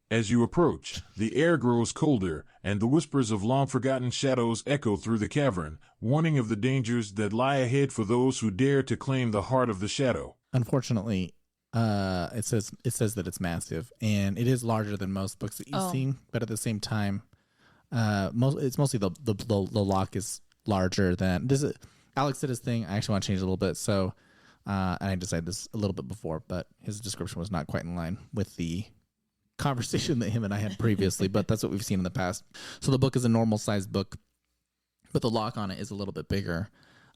As you approach, the air grows colder, and the whispers of long-forgotten shadows echo through the cavern, warning of the dangers that lie ahead for those who dare to claim the heart of the shadow. Unfortunately, it says that it's massive, and it is larger than most books that you've seen. But at the same time, it's mostly the lock is larger than this. Alex did his thing. I actually want to change it a little bit. So, and I decided this a little bit before, but his description was not quite in line with the conversation that him and I had previously. But that's what we've seen in the past. So the book is a normal sized book, but the lock on it is a little bit bigger.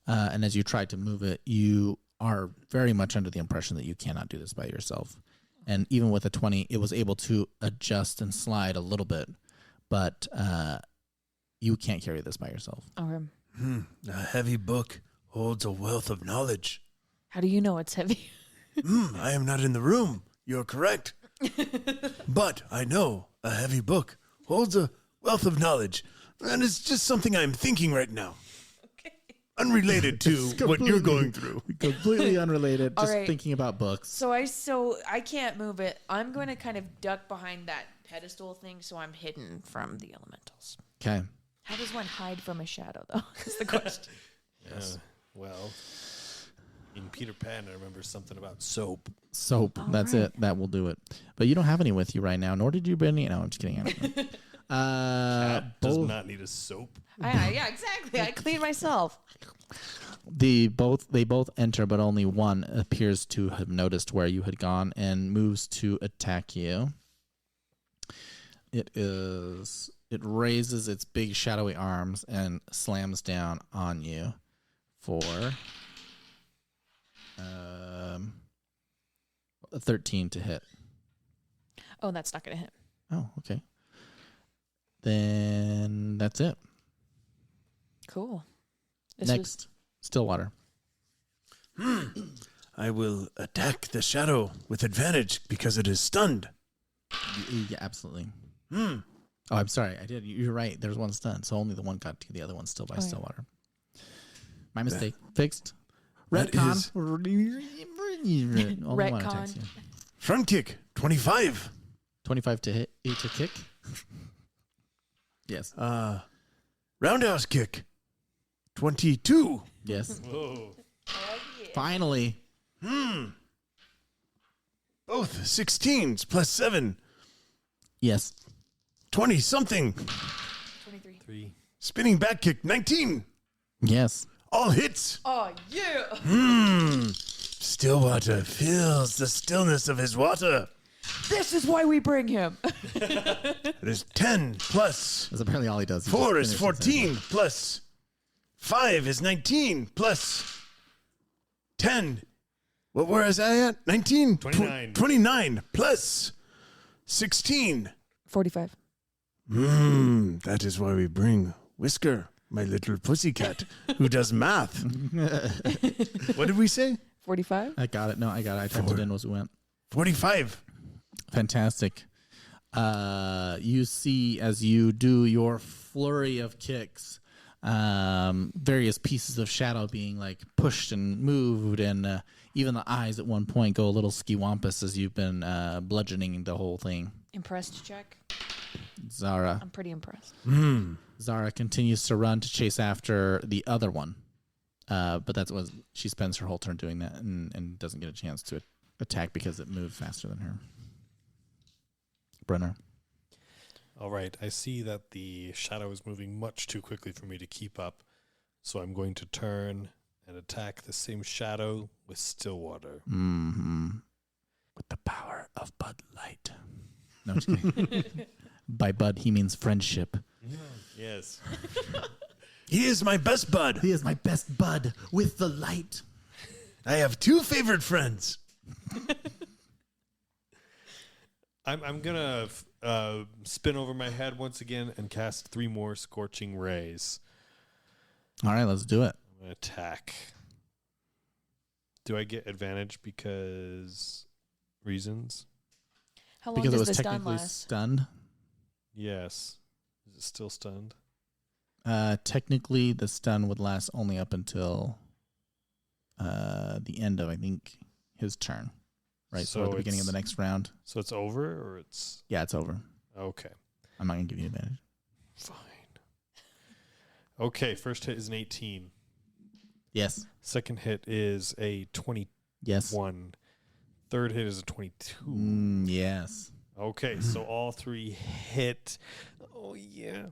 And as you try to move it, you are very much under the impression that you cannot do this by yourself. And even with a 20, it was able to adjust and slide a little bit, but you can't carry this by yourself. Okay. A heavy book holds a wealth of knowledge. How do you know it's heavy? I am not in the room. You're correct. But I know a heavy book holds a wealth of knowledge. And it's just something I'm thinking right now. Okay. Unrelated to what you're going through. Completely unrelated. All Just right. thinking about books. So I can't move it. I'm going to kind of duck behind that pedestal thing so I'm hidden from the elementals. Okay. How does one hide from a shadow, though? Is the question. Well, in Peter Pan, I remember something about soap. Soap. That's right. it. That will do it. But you don't have any with you right now, nor did you bring any. No, I'm just kidding. Cat does Both, not need a soap. Yeah, exactly. I clean myself. they both enter, but only one appears to have noticed where you had gone and moves to attack you. It raises its big shadowy arms and slams down on you for a 13 to hit. Oh, that's not going to hit. Oh, okay. Then that's it. Cool. This Next, Stillwater. I will attack the shadow with advantage because it is stunned. Yeah, absolutely. Oh, I'm sorry. I did. You're right. There's one stun, so only the one got to the other one still by Oh, yeah. Stillwater. My mistake. Fixed. That Retcon. is- Only one attacks you. Front kick, 25. 25 to hit, 8 to kick. Yes. Roundhouse kick, 22. Yes. Whoa. Finally. Both 16s plus 7. Yes. 20 something. 23. 3. Spinning back kick, 19. Yes. All hits. Oh, yeah. Stillwater feels the stillness of his water. This is why we bring him. It is 10 plus That's apparently all he does. He 4 just is finishes 14 plus 5 is 19 plus 10. What was I at? 19? 29. 29 plus 16. 45. That is why we bring Whisker, my little pussycat, who does math. What did we say? 45. I got it. No, I got it. I typed it in as we went. 45. Fantastic. You see as you do your flurry of kicks, various pieces of shadow being like pushed and moved, and even the eyes at one point go a little skiwampus as you've been bludgeoning the whole thing. Impressed check. Zara. I'm pretty impressed. Zara continues to run to chase after the other one, but that's what she spends her whole turn doing that, and doesn't get a chance to attack because it moved faster than her. Brenner. All right. I see that the shadow is moving much too quickly for me to keep up. So I'm going to turn and attack the same shadow with Stillwater. Mm-hmm. With the power of Bud Light. No, I'm just kidding. By Bud, he means friendship. Yes. He is my best bud. He is my best bud with the light. I have 2 favorite friends. I'm going to spin over my head once again and cast 3 more Scorching Rays. All right, let's do it. I'm going to attack. Do I get advantage because reasons? How long Because it does was the stun technically last? stunned. Yes. Is it still stunned? Technically, the stun would last only up until the end of, I think, his turn. Right, so at the beginning of the next round. So it's over or it's... Yeah, it's over. Okay. I'm not going to give you advantage. Fine. Okay, first hit is an 18. Yes. Second hit is a 21. Yes. Third hit is a 22. Yes. Okay, so all 3 hit. Oh, yeah.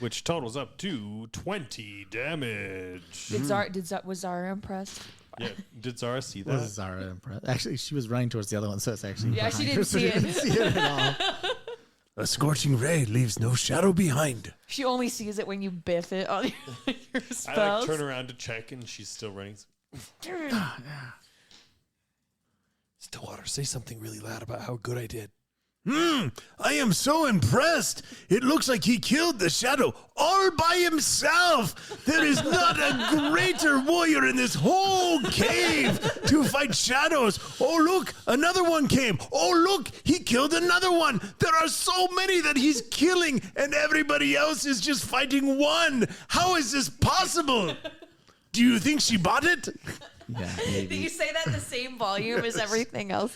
Which totals up to 20 damage. Was Zara impressed? Yeah, did Zara see Was that? Zara impressed? Actually, she was running towards the other one, so it's actually Yeah, she behind didn't her, so see she it. didn't see it at all. A scorching ray leaves no shadow behind. She only sees it when you biff it on your I spells. turn around to check and she's still running. Stillwater, say something really loud about how good I did. I am so impressed. It looks like he killed the shadow all by himself. There is not a greater warrior in this whole cave to fight shadows. Oh, look, another one came. Oh, look, he killed another one. There are so many that he's killing, and everybody else is just fighting one. How is this possible? Do you think she bought it? Yeah, Did maybe. you say that the same volume as everything else?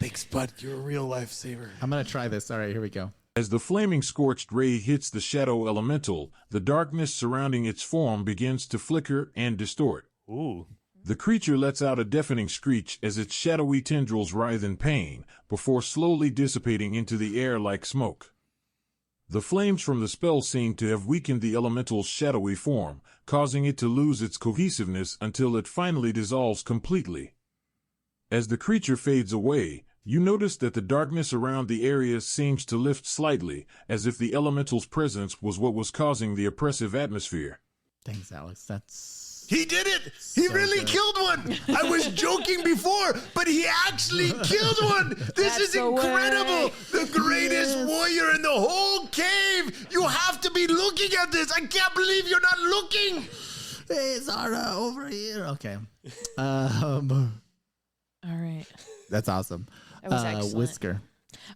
Thanks, bud. You're a real lifesaver. I'm going to try this. All right, here we go. As the flaming scorched ray hits the shadow elemental, the darkness surrounding its form begins to flicker and distort. Ooh. The creature lets out a deafening screech as its shadowy tendrils writhe in pain, before slowly dissipating into the air like smoke. The flames from the spell seem to have weakened the elemental's shadowy form, causing it to lose its cohesiveness until it finally dissolves completely. As the creature fades away, you notice that the darkness around the area seems to lift slightly, as if the elemental's presence was what was causing the oppressive atmosphere. Thanks, Alex. That's He did it! He So really good. killed one! I was joking before, but he actually killed one! This That's is the incredible! way. The greatest Yes. warrior in the whole cave! You have to be looking at this! I can't believe you're not looking! Hey, Zara, over here. Okay. All right. That's awesome. That was excellent. Whisker.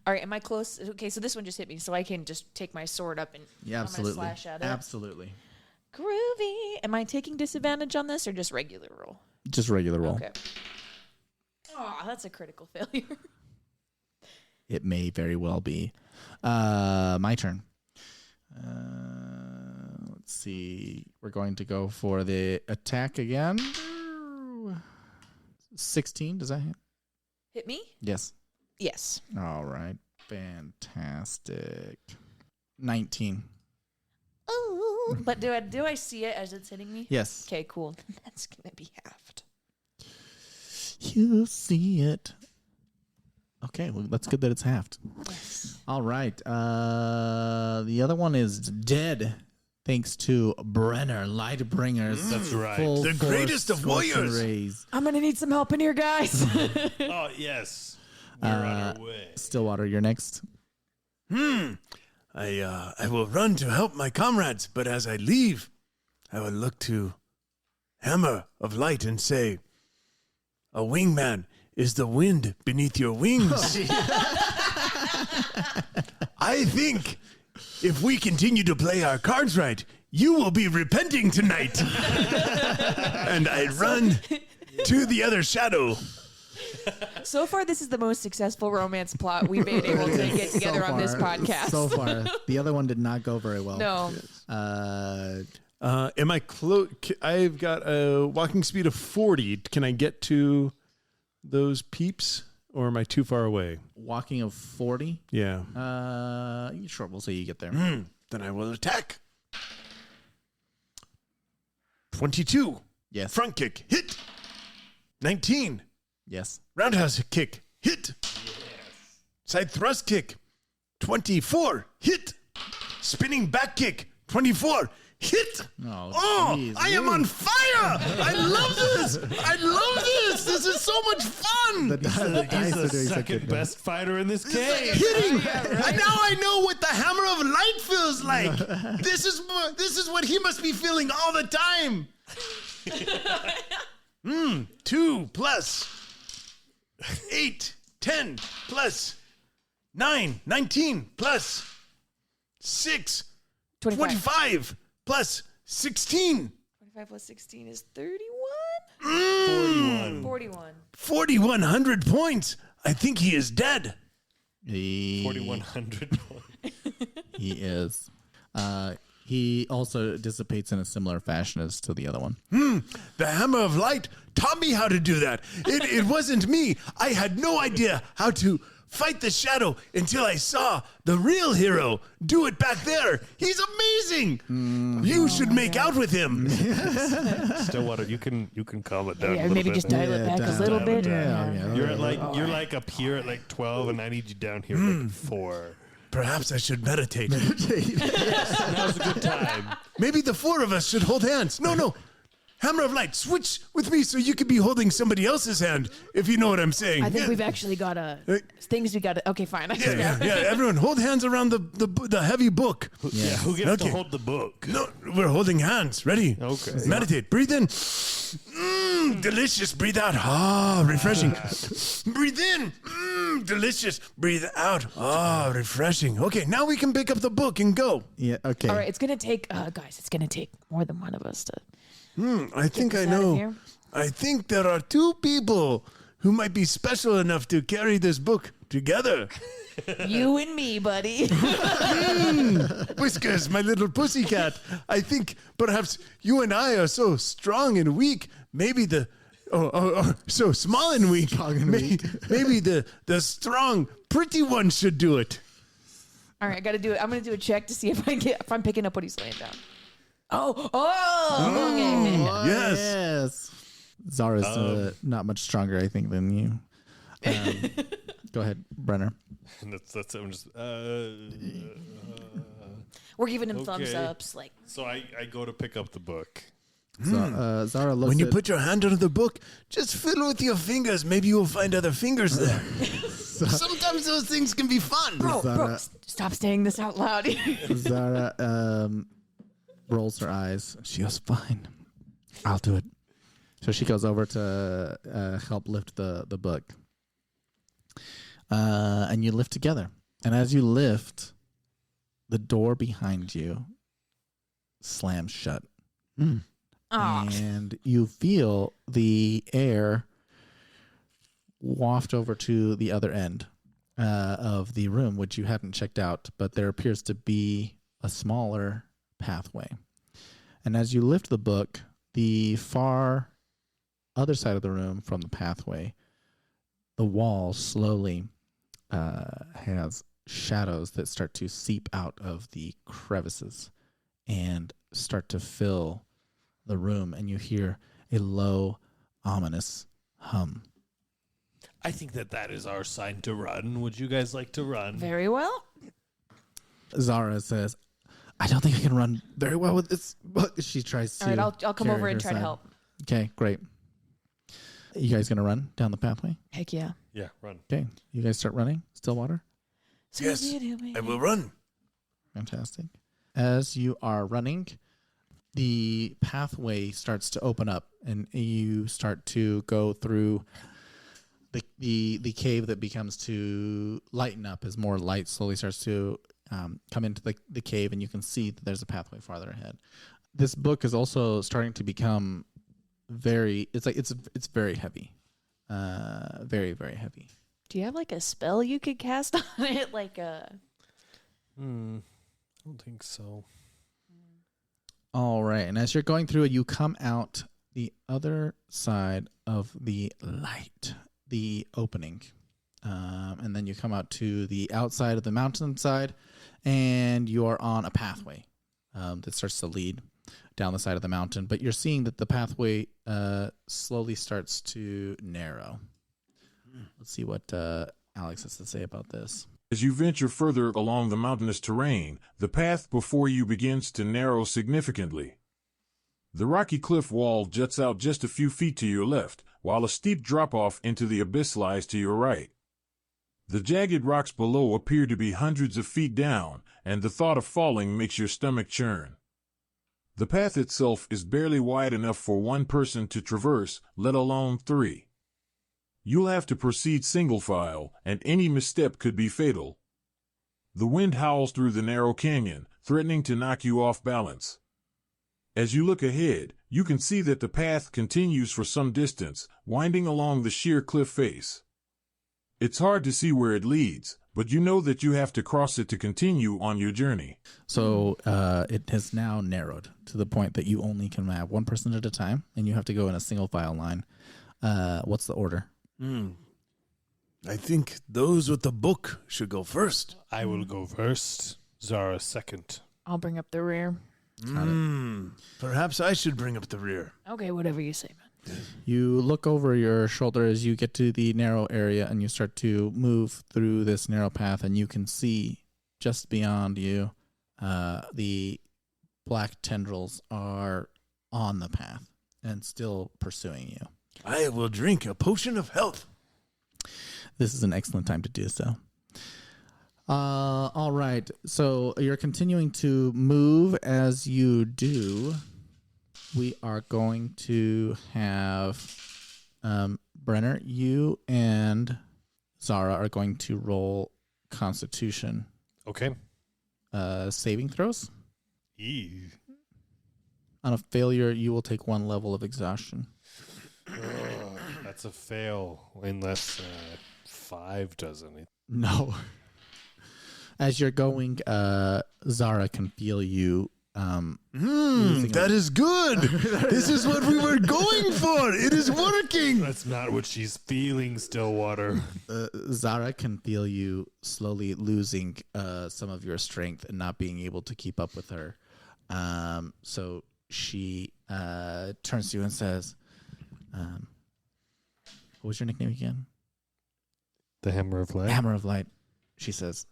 All right, am I close? Okay, so this one just hit me, so I can just take my sword up and Yeah, I'm gonna absolutely. slash at it. Absolutely. Groovy. Am I taking disadvantage on this or just regular roll? Just regular roll. Okay. Oh, that's a critical failure. It may very well be. My turn. Let's see. We're going to go for the attack again. 16. Does that hit? Hit me? Yes. Yes. All right. Fantastic. 19. Oh, but do I see it as it's hitting me? Yes. Okay, cool. That's gonna be halved. You see it. Okay, well, that's good that it's halved. Yes. All right. The other one is dead, thanks to Brenner, Lightbringers. That's right. full The force greatest of scorching warriors. rays. I'm gonna need some help in here, guys. Oh, yes. We're on our way. Stillwater, you're next. I will run to help my comrades, but as I leave, I will look to Hammer of Light and say, a wingman is the wind beneath your wings. I think if we continue to play our cards right, you will be repenting tonight. And I run to the other shadow. So far, this is the most successful romance plot we've been able to get together on this podcast. So far. The other one did not go very well. No. Am I close? I've got a walking speed of 40. Can I get to those peeps, or am I too far away? Walking of 40. Yeah. Sure, we'll say you get there. Then I will attack. 22. Yes. Front kick. Hit. 19. Yes. Roundhouse kick. Hit. Side thrust kick. 24. Hit. Spinning back kick. 24. Hit. Oh, geez. I am on fire. I love this. I love this. This is so much fun. The dice He's are the doing such second good best fighter in this game. Hitting. And now I know what the hammer of light feels like. This is what he must be feeling all the time. 2 plus 8, 10 plus 9, 19 plus 6, 25 plus 16. 25 plus 16 is 31? 41. 4,100 points. I think he is dead. 4,100 He is. He also dissipates in a similar fashion as to the other one. The hammer of light taught me how to do that. It wasn't me. I had no idea how to fight the shadow until I saw the real hero do it back there. He's amazing. You should make out with him. Stillwater, you can calm it down a Yeah, little maybe bit. just dial it back a little bit. You're like up here at like 12, and I need you down here at like 4. Perhaps I should meditate. Now's a good time. Maybe the 4 of us should hold hands. No. Hammer of Light, switch with me so you could be holding somebody else's hand, if you know what I'm saying. I think we've actually got things we got to. Okay, fine. Yeah. Everyone, hold hands around the heavy book. Yeah, who gets to Okay. hold the book? No, we're holding hands. Ready? Okay. Meditate. Breathe in. Delicious. Breathe out. Ah, refreshing. Breathe in. Delicious. Breathe out. Ah, refreshing. Okay, now we can pick up the book and go. Yeah, okay. All right, it's going to take, guys, it's going to take more than one of us to. I think I this out of know. here. I think there are 2 people who might be special enough to carry this book together. You and me, buddy. Whiskers, my little pussycat. I think perhaps you and I are so strong and weak. Maybe so small and weak. Maybe the strong, pretty one should do it. All right, I got to do it. I'm going to do a check to see if I'm picking up what he's laying down. Okay. Yes. Yes. Zara's not much stronger, I think, than you. Go ahead, Brenner. That's I'm just. We're giving him thumbs Okay. ups. Like, So I go to pick up the book. So, Zara looks When you at, put your hand under the book, just fiddle with your fingers. Maybe you'll find other fingers there. Sometimes those things can be fun. bro, stop saying this out loud. Zara rolls her eyes. She goes, fine. I'll do it. So she goes over to help lift the book. And you lift together. And as you lift, the door behind you slams shut. Ah. And you feel the air waft over to the other end of the room, which you hadn't checked out, but there appears to be a smaller pathway. And as you lift the book, the far other side of the room from the pathway, the wall slowly has shadows that start to seep out of the crevices and start to fill the room, and you hear a low, ominous hum. I think that is our sign to run. Would you guys like to run? Very well. Zara says, I don't think I can run very well with this book. She tries to. All right, I'll come carry over and her try to side. help. Okay, great. You guys going to run down the pathway? Heck yeah. Yeah, run. Okay, you guys start running. Stillwater? Yes, I will run. Fantastic. As you are running, the pathway starts to open up, and you start to go through the cave that begins to lighten up as more light slowly starts to come into the cave, and you can see that there's a pathway farther ahead. This book is also starting to become it's very heavy, very, very heavy. Do you have like a spell you could cast on it? Like a. I don't think so. All right, and as you're going through it, you come out the other side of the light, the opening, and then you come out to the outside of the mountainside, and you are on a pathway that starts to lead down the side of the mountain. But you're seeing that the pathway slowly starts to narrow. Let's see what Alex has to say about this. As you venture further along the mountainous terrain, the path before you begins to narrow significantly. The rocky cliff wall juts out just a few feet to your left, while a steep drop-off into the abyss lies to your right. The jagged rocks below appear to be hundreds of feet down, and the thought of falling makes your stomach churn. The path itself is barely wide enough for one person to traverse, let alone three. You'll have to proceed single file, and any misstep could be fatal. The wind howls through the narrow canyon, threatening to knock you off balance. As you look ahead, you can see that the path continues for some distance, winding along the sheer cliff face. It's hard to see where it leads, but you know that you have to cross it to continue on your journey. So it has now narrowed to the point that you only can have one person at a time, and you have to go in a single file line. What's the order? I think those with the book should go first. I will go first. Zara second. I'll bring up the rear. Perhaps I should bring up the rear. Okay, whatever you say, man. You look over your shoulder as you get to the narrow area, and you start to move through this narrow path, and you can see just beyond you the black tendrils are on the path and still pursuing you. I will drink a potion of health. This is an excellent time to do so. All right. So you're continuing to move. As you do, we are going to have Brenner, you and Zara are going to roll Constitution Okay. saving throws. Eee. On a failure, you will take 1 level of exhaustion. That's a fail unless 5 does anything. No. As you're going, Zara can feel you. That is good. This is what we were going for. It is working. That's not what she's feeling, Stillwater. Zara can feel you slowly losing some of your strength and not being able to keep up with her. So she turns to you and says, what was your nickname again? The Hammer of Light. Hammer of Light. She says.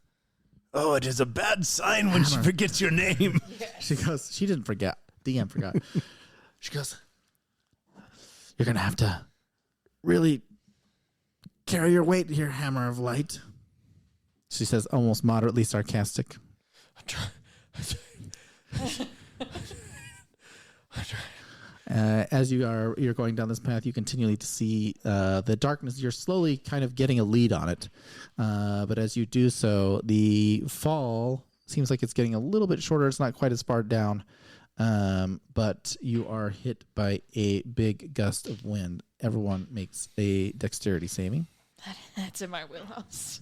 Oh, it is a bad sign when she Hammer. forgets your name. She goes, she didn't forget. DM forgot. She goes, you're going to have to really carry your weight here, Hammer of Light. She says, almost moderately sarcastic. As you're going down this path, you continually to see the darkness. You're slowly kind of getting a lead on it. But as you do so, the fall seems like it's getting a little bit shorter. It's not quite as far down. but you are hit by a big gust of wind. Everyone makes a dexterity saving. That's in my wheelhouse.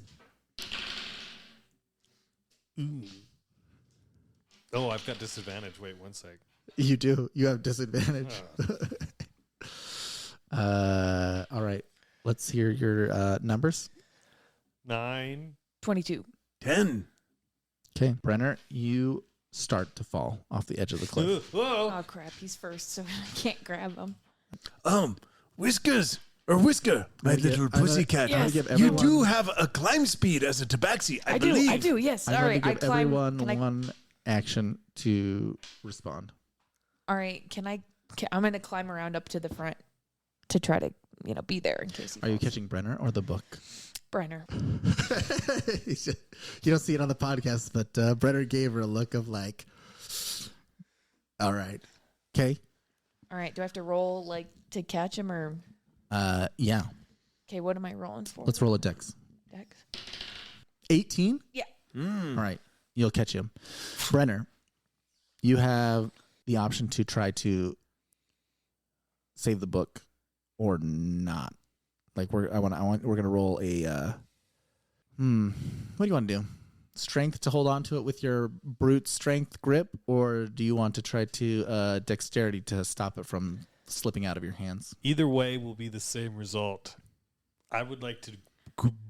Oh, I've got disadvantage. Wait 1 sec. You do. You have disadvantage. All right. Let's hear your numbers. 9. 22. 10. Okay, Brenner, you start to fall off the edge of the cliff. Whoa. Oh crap, he's first, so I can't grab him. Whisker, my little pussycat. Yes. give You everyone, do have a climb speed as a tabaxi, I believe. I do, yes. I'm All going right, to I give climb. everyone Can I, one action to respond. all right, I'm going to climb around up to the front to try to, be there in case he Are you falls. catching Brenner or the book? Brenner? You don't see it on the podcast, but Brenner gave her a look of like, all right. Okay. All right, do I have to roll like to catch him or? Yeah. Okay, what am I rolling for? Let's roll a dex. Dex. 18? Yeah. All right. You'll catch him. Brenner, you have the option to try to save the book or not. Like we're gonna roll a what do you want to do? Strength to hold on to it with your brute strength grip, or do you want to try to dexterity to stop it from slipping out of your hands? Either way will be the same result. I would like to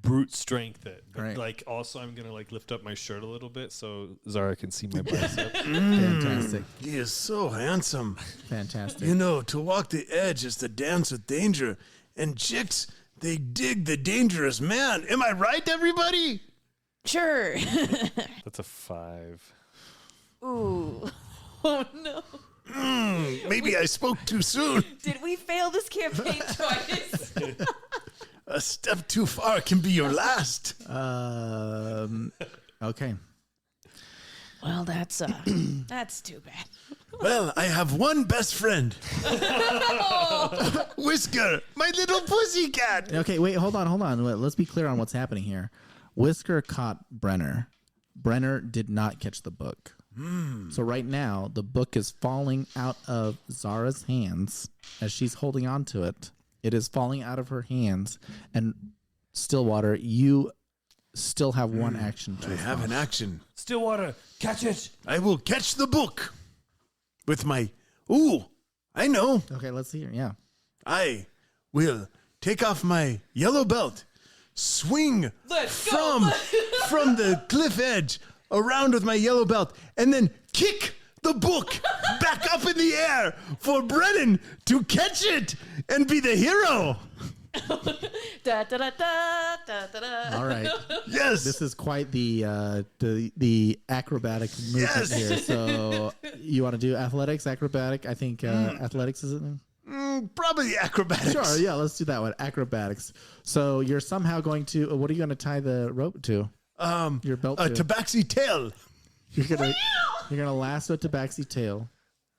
brute strength it, but Right. also I'm gonna lift up my shirt a little bit so Zara can see my bicep. Fantastic. He is so handsome. Fantastic. To walk the edge is to dance with danger. And chicks, they dig the dangerous man. Am I right, everybody? Sure. That's a 5. Ooh. Oh no. Maybe I spoke too soon. Did we fail this campaign twice? A step too far can be your last. Okay. Well, that's too bad. Well, I have one best friend. Whisker, my little pussycat. Okay, wait, hold on. Wait, let's be clear on what's happening here. Whisker caught Brenner. Brenner did not catch the book. So right now, the book is falling out of Zara's hands as she's holding on to it. It is falling out of her hands. And Stillwater, you still have one action to I have an action. Stillwater, catch it. I will catch the book with my... Ooh, I know. Okay, let's see here. Yeah. I will take off my yellow belt, swing from the cliff edge around with my yellow belt, and then kick the book back up in the air for Brennan to catch it and be the hero. Da, da, da, da, da, da, da. All right. Yes. This is quite the acrobatic movement Yes. here. So you want to do athletics, acrobatic? I think athletics is it? Probably acrobatics. Sure. Yeah, let's do that one. Acrobatics. So you're somehow going to. What are you going to tie the rope to? Your belt. A to? tabaxi tail. You're gonna lasso a tabaxi tail,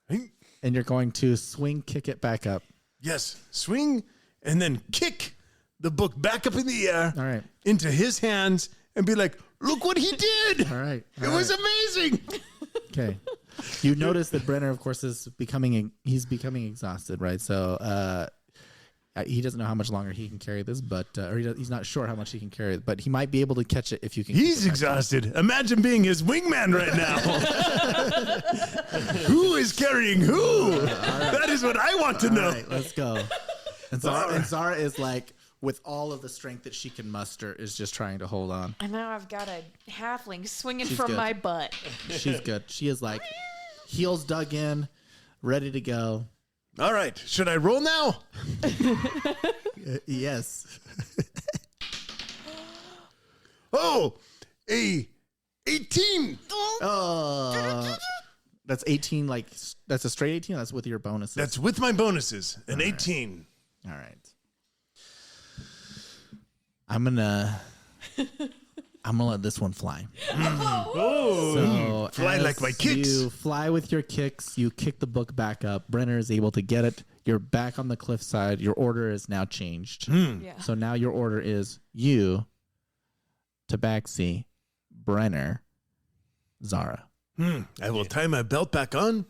and you're going to swing, kick it back up. Yes. Swing and then kick the book back up in the air. All right. Into his hands and be like, look what he did. All right. It was amazing. Okay. You notice that Brenner, of course, is becoming exhausted, right? So he doesn't know how much longer he can carry this, but he's not sure how much he can carry it, but he might be able to catch it if you can. He's exhausted. Imagine being his wingman right now. Who is carrying who? That is what I want to know. All right, let's go. And Zara is like, with all of the strength that she can muster, is just trying to hold on. And now I've got a halfling swinging She's from good. my butt. She's good. She is like heels dug in, ready to go. All right. Should I roll now? Yes. Oh, a 18. That's 18. Like that's a straight 18. That's with your bonuses. That's with my bonuses. An 18. All right. I'm gonna let this one fly. So Fly as like my kicks. You fly with your kicks. You kick the book back up. Brenner is able to get it. You're back on the cliffside. Your order is now changed. Yeah. So now your order is you, Tabaxi, Brenner, Zara. I will tie my belt back on.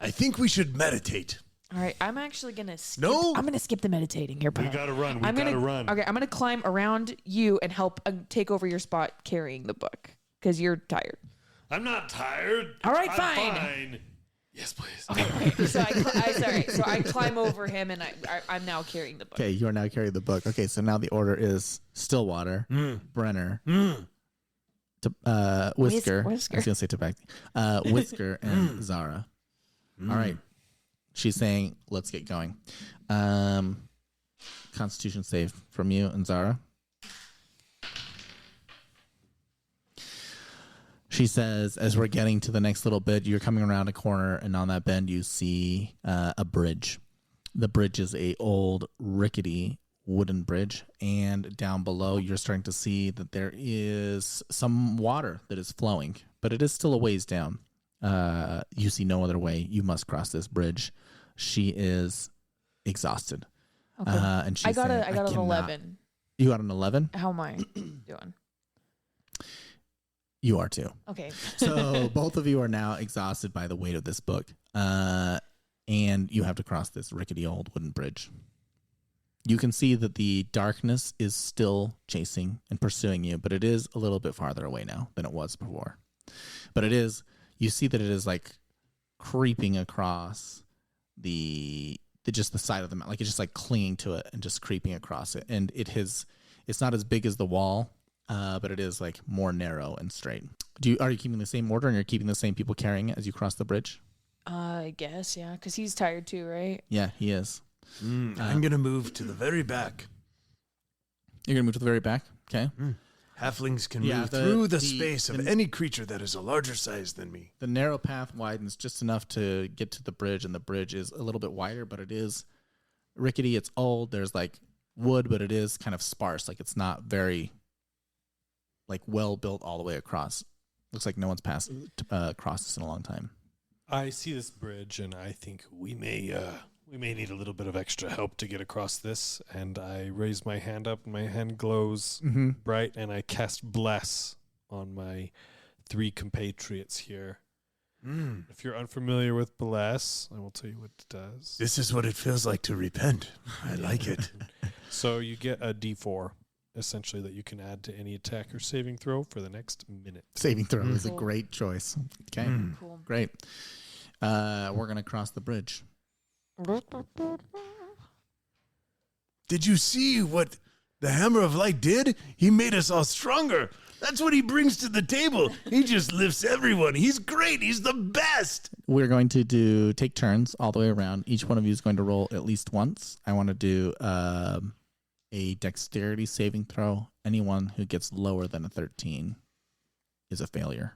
I think we should meditate. All right, I'm actually gonna skip. No? I'm gonna skip the meditating here. We pal. gotta run. We I'm gotta gonna run. Okay, I'm gonna climb around you and help take over your spot carrying the book because you're tired. I'm not tired. All right, I'm fine. Yes, please. Okay, so so I climb over him and I'm now carrying the book. Okay, you are now carrying the book. Okay, so now the order is Stillwater, Brenner, Whisker. Whisker. I was gonna say Tobacco. Whisker and Zara. All right. She's saying, let's get going. Constitution save from you and Zara. She says, as we're getting to the next little bit, you're coming around a corner, and on that bend, you see a bridge. The bridge is a old, rickety wooden bridge, and down below, you're starting to see that there is some water that is flowing, but it is still a ways down. You see no other way. You must cross this bridge. She is exhausted. Okay. And she's I got saying, an cannot- 11. You got an 11? How am I doing? You are too. Okay. So both of you are now exhausted by the weight of this book. And you have to cross this rickety old wooden bridge. You can see that the darkness is still chasing and pursuing you, but it is a little bit farther away now than it was before. But you see that it is like creeping across the side of the mountain. Like it's just like clinging to it and just creeping across it. And it's not as big as the wall, but it is like more narrow and straight. Are you keeping the same order and you're keeping the same people carrying it as you cross the bridge? I guess, yeah, because he's tired too, right? Yeah, he is. I'm going to move to the very back. You're going to move to the very back? Okay. Halflings can Yeah, move through the space of any creature that is a larger size than me. The narrow path widens just enough to get to the bridge, and the bridge is a little bit wider, but it is rickety. It's old. There's like wood, but it is kind of sparse. Like it's not very like well built all the way across. Looks like no one's passed across this in a long time. I see this bridge, and I think we may need a little bit of extra help to get across this. And I raise my hand up, and my hand glows bright, and I cast Bless on my 3 compatriots here. If you're unfamiliar with Bless, I will tell you what it does. This is what it feels like to repent. I like it. So you get a D4, essentially, that you can add to any attack or saving throw for the next minute. Saving throw is a Cool. great choice. Okay, Cool. great. We're going to cross the bridge. Did you see what the Hammer of Light did? He made us all stronger. That's what he brings to the table. He just lifts everyone. He's great. He's the best. We're going to take turns all the way around. Each one of you is going to roll at least once. I want to do a dexterity saving throw. Anyone who gets lower than a 13 is a failure.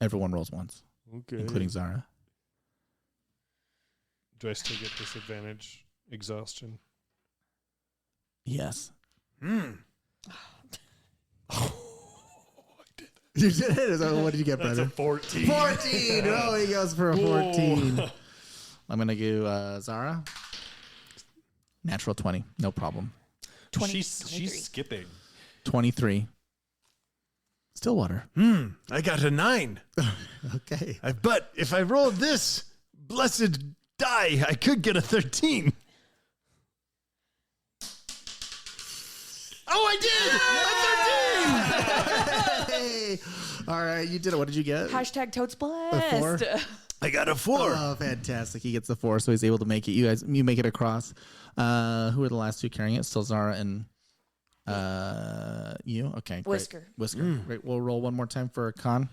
Everyone rolls once, including Zara. Do I still get disadvantage? Exhaustion? Yes. I did. You did it. So what did you get, That's brother? a 14. 14. Oh, he goes for a 14. I'm going to go Zara. Natural 20. No problem. 20, She's 23. skipping. 23. Stillwater. I got a 9. Okay. But if I rolled this blessed die, I could get a 13. Oh, I did! Hey. All right, you did it. What did you get? Hashtag totes A 4? blessed. I got a 4. Oh, fantastic. He gets the 4, so he's able to make it. You make it across. Who are the last 2 carrying it? Still Zara and you? Okay. Great. Whisker. Whisker. Great. We'll roll one more time for a con.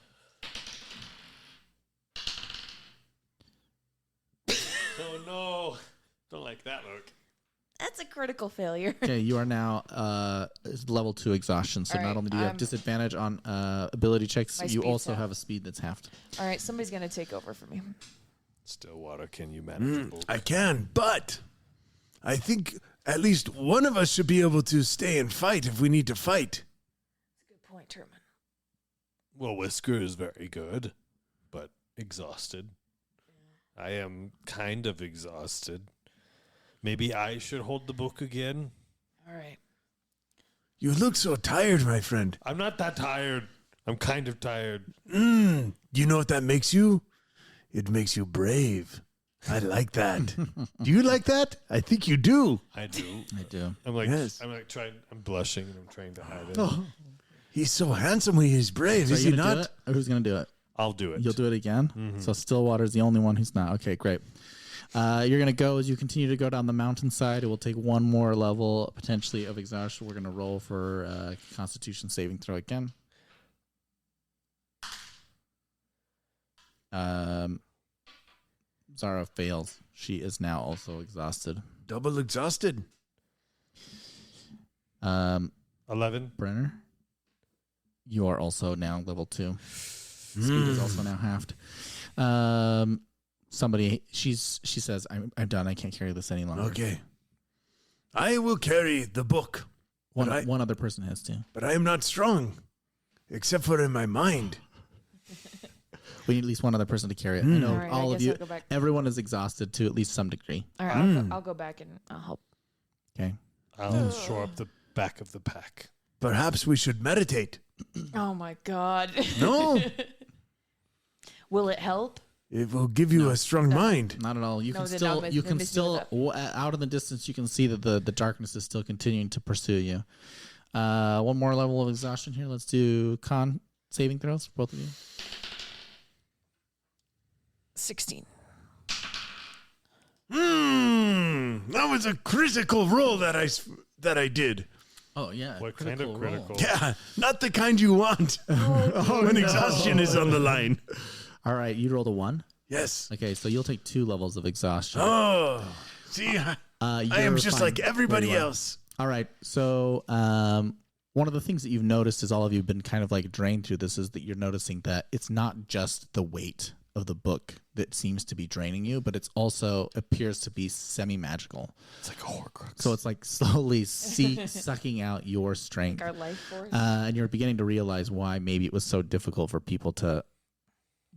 Oh, no. Don't like that look. That's a critical failure. Okay, you are now level 2 exhaustion. So All not right, only do you have I'm- disadvantage on ability checks, My you speed's also half. have a speed that's halved. All right, somebody's going to take over for me. Stillwater, can you manage a boat? I can, but I think at least one of us should be able to stay and fight if we need to fight. Good point, Truman. Well, Whisker is very good, but exhausted. I am kind of exhausted. Maybe I should hold the book again. All right. You look so tired, my friend. I'm not that tired. I'm kind of tired. You know what that makes you? It makes you brave. I like that. Do you like that? I think you do. I do. I do. I'm like, Yes. I'm blushing and I'm trying to hide it. He's so handsome when he's brave, So is are he you gonna do not? it, or who's going to do it? I'll do it. You'll do it again? So Stillwater's the only one who's not. Okay, great. You're going to go as you continue to go down the mountainside. It will take one more level, potentially, of exhaustion. We're going to roll for Constitution saving throw again. Zara fails. She is now also exhausted. Double exhausted. 11. Brenner, you are also now level 2. Speed is also now halved. She says, I'm done. I can't carry this any longer. Okay. I will carry the book. One other person has to. But I am not strong, except for in my mind. We need at least one other person to carry it. I know All right, all I of guess you, I'll go back. everyone is exhausted to at least some degree. All right, I'll go back and I'll help. Okay. I'll shore up the back of the pack. Perhaps we should meditate. Oh my God. No, Will it help? it will give you a strong mind. Not at all. You No, can then still, I'll you miss can you still, with out in the distance, you can see that the darkness is still continuing to pursue you. One more level of exhaustion here. Let's do con saving throws, both of you. 16. That was a critical roll that I did. Oh yeah. What kind of critical? Yeah, not the kind you want when exhaustion is on the line. All right, you rolled a 1. Yes. Okay, so you'll take 2 levels of exhaustion. Oh, see, I am just like everybody else. All right, so one of the things that you've noticed as all of you have been kind of like drained through this is that you're noticing that it's not just the weight of the book that seems to be draining you, but it's also appears to be semi-magical. It's like a Horcrux. So it's like slowly sucking out your strength. Our life force. And you're beginning to realize why maybe it was so difficult for people to...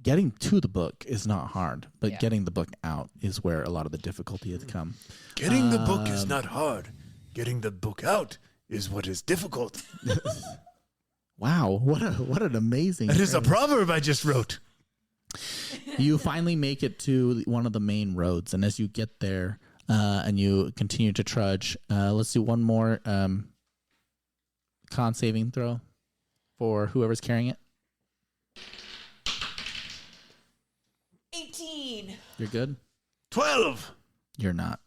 Getting to the book is not hard, but getting the book out is where a lot of the difficulty has come. Getting the book is not hard. Getting the book out is what is difficult. Wow, what an amazing... That is a proverb I just wrote. You finally make it to one of the main roads, and as you get there and you continue to trudge, let's do one more con saving throw for whoever's carrying it. 18. You're good? 12. You're not.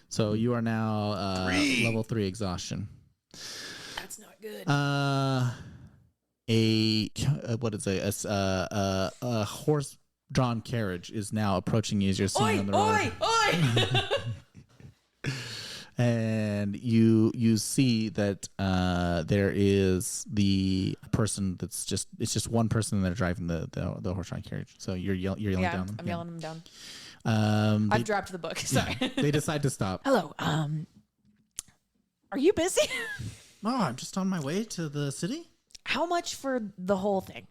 So you are now 3. level 3 exhaustion. That's not good. A horse-drawn carriage is now approaching you as you're sitting on the road. Oi! And you see that there is the person it's just one person that are driving the horse-drawn carriage. So you're yelling down them. I'm yelling them down. They, I've dropped the book. Sorry. they decide to stop. Hello. Are you busy? Oh, I'm just on my way to the city. How much for the whole thing?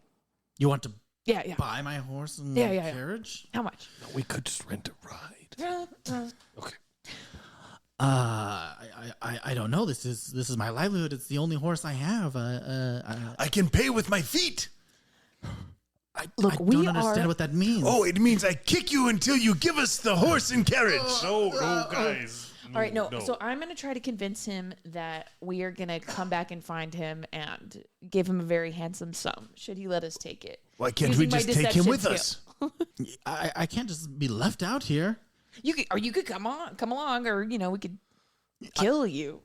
You want to Yeah. buy my horse and Yeah. carriage? How much? No, we could just rent a ride. Okay. I don't know. This is my livelihood. It's the only horse I have. I can pay with my feet. Look, I we don't understand are- what that means. Oh, it means I kick you until you give us the horse and carriage. No, guys. All right, no. So I'm going to try to convince him that we are going to come back and find him and give him a very handsome sum. Should he let us take it? Why can't we Using my just take him deception with skill. us? I can't just be left out here. You could come along, or we could kill you.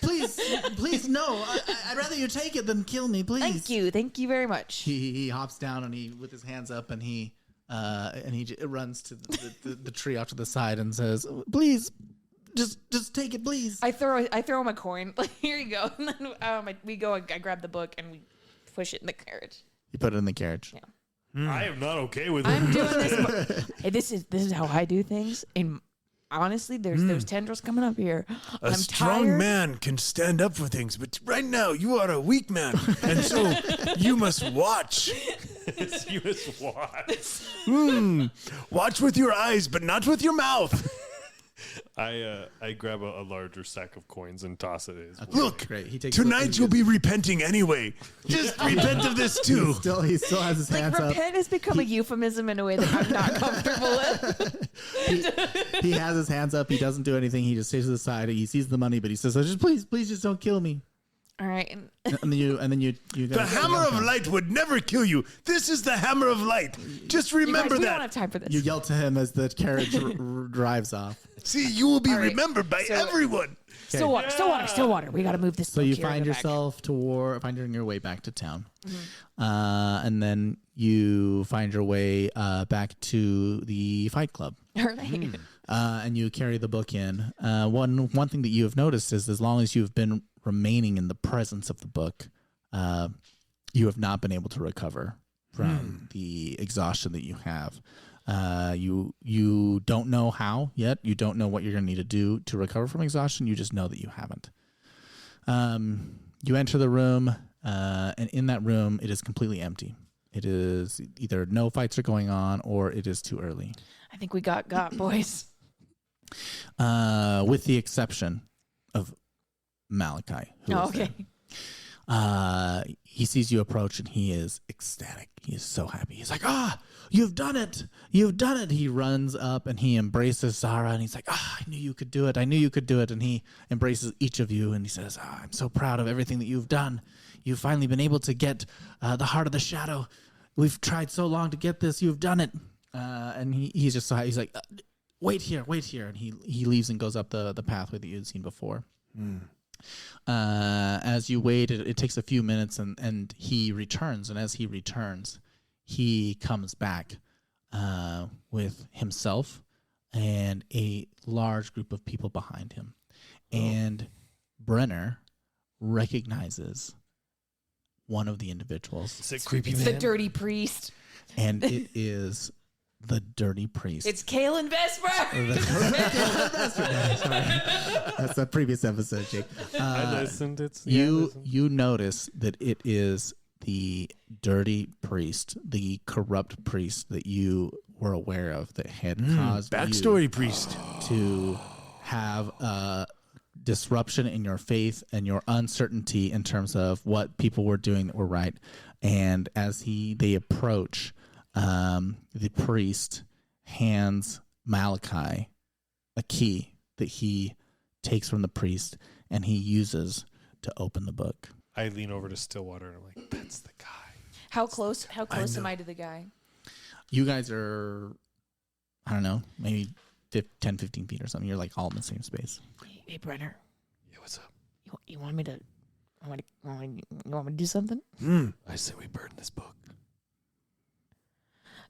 Please, no. I'd rather you take it than kill me, please. Thank you very much. He hops down and he with his hands up and he runs to the tree off to the side and says, "Please, just take it, please." I throw him a coin. Like, here you go. And then we go. I grab the book and we push it in the carriage. You put it in the carriage. Yeah. I am not okay with I'm it. doing this. Hey, this is how I do things. And honestly, there's tendrils coming up here. A I'm strong tired. man can stand up for things, but right now you are a weak man, and so you must watch. You must watch. Watch with your eyes, but not with your mouth. I grab a larger sack of coins and toss it. Look, Great. He takes tonight you'll be repenting anyway. Just repent of this too. He still has his hands up. Repent has become a euphemism in a way that I'm not comfortable with. He has his hands up. He doesn't do anything. He just stays to the side. He sees the money, but he says, "Just please, just don't kill me." All right. And then you. The guys- hammer of light would never kill you. This is the hammer of light. Just You guys, remember we don't have that. time for this. You yell to him as the carriage drives off. See, you will be All right. remembered by So- everyone. Still water. We got to move this. So book you here in find the back. yourself finding your way back to town, and then you find your way back to the fight club. All right. And you carry the book in. One thing that you have noticed is, as long as you've been remaining in the presence of the book, you have not been able to recover from the exhaustion that you have. You don't know how yet. You don't know what you're going to need to do to recover from exhaustion. You just know that you haven't. You enter the room, and in that room, it is completely empty. It is either no fights are going on or it is too early. I think we got boys. With the exception of Malachai. Who is Okay. there. He sees you approach and he is ecstatic. He is so happy. He's like, you've done it. You've done it. He runs up and he embraces Zara and he's like, I knew you could do it. I knew you could do it. And he embraces each of you and he says, I'm so proud of everything that you've done. You've finally been able to get the heart of the shadow. We've tried so long to get this. You've done it. And he's just so happy. He's like, wait here. And he leaves and goes up the pathway that you had seen before. As you wait, it takes a few minutes and he returns. And as he returns, he comes back with himself and a large group of people behind him. And Brenner recognizes one of the individuals. It's a creepy It's man. the dirty priest. And it is the dirty priest. It's Kalen Vesper. That's the previous episode, Jake. I listened. You notice that it is the dirty priest, the corrupt priest that you were aware of that had caused Backstory priest. you to have a disruption in your faith and your uncertainty in terms of what people were doing that were right. And as they approach, the priest hands Malachai a key that he takes from the priest and he uses to open the book. I lean over to Stillwater and I'm like, that's the guy. How close am I to the guy? You guys are, I don't know, maybe 10, 15 feet or something. You're like all in the same space. Hey, Brenner. Yeah, what's up? You want me to do something? I say we burn this book.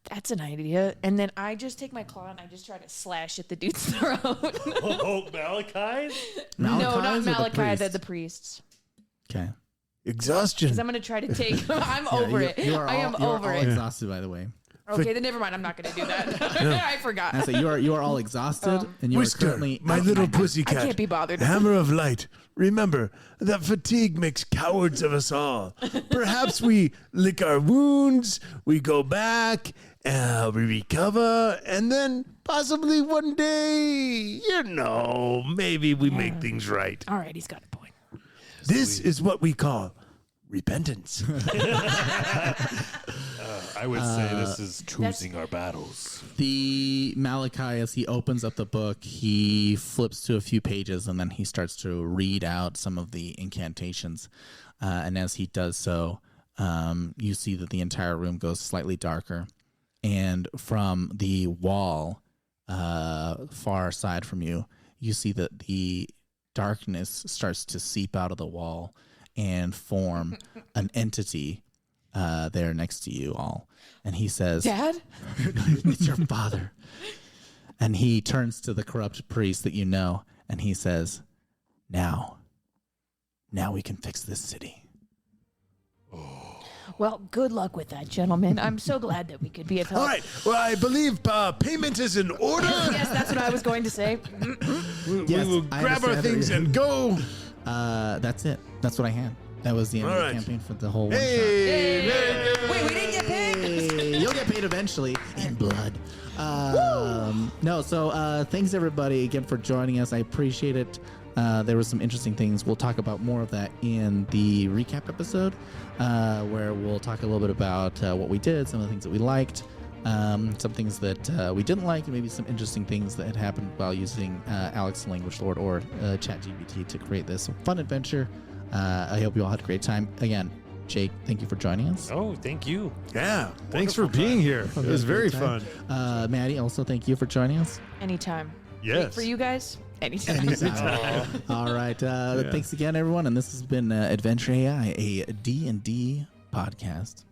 That's an idea. And then I just take my claw and I just try to slash at the dude's throat. Oh, Malachai? No, not Malachai's or the Malachai, priest? the priests. Okay. Exhaustion. Because I'm going to try to take... I'm over it. I am over all it. exhausted, by the way. Okay, then never mind. I'm not going to do that. I forgot. I say you are all exhausted, and you are Whisker, currently my little pussycat. I can't be bothered. Hammer of light. Remember that fatigue makes cowards of us all. Perhaps we lick our wounds, we go back, we recover, and then possibly one day, maybe we make things right. All right, he's got a point. This is what we call repentance. I would say this is choosing our battles. The Malachai, as he opens up the book, he flips to a few pages and then he starts to read out some of the incantations. And as he does so, you see that the entire room goes slightly darker. And from the wall far side from you, you see that the darkness starts to seep out of the wall and form an entity there next to you all. And he says, Dad? it's your father. And he turns to the corrupt priest that you know, and he says, now we can fix this city. Well, good luck with that, gentlemen. I'm so glad that we could be of help. All right. Well, I believe payment is in order. Yes, that's what I was going to say. Yes, we will I grab our understand things that. and go. That's it. That's what I had. That was the end All of the right. campaign for the whole one Hey, Wait, we didn't get paid? shot. You'll get paid eventually in blood. Thanks everybody again for joining us. I appreciate it. There were some interesting things. We'll talk about more of that in the recap episode, where we'll talk a little bit about what we did, some of the things that we liked, some things that we didn't like, and maybe some interesting things that had happened while using Alex the Language Lord or ChatGPT to create this fun adventure. I hope you all had a great time. Again, Jake, thank you for joining us. Oh, thank you. Yeah. Thanks for being here. It was very fun. Maddie, also thank you for joining us. Anytime. Yes. Wait for you guys. Anytime. All right. Thanks again, everyone. And this has been Adventure AI, a D&D podcast.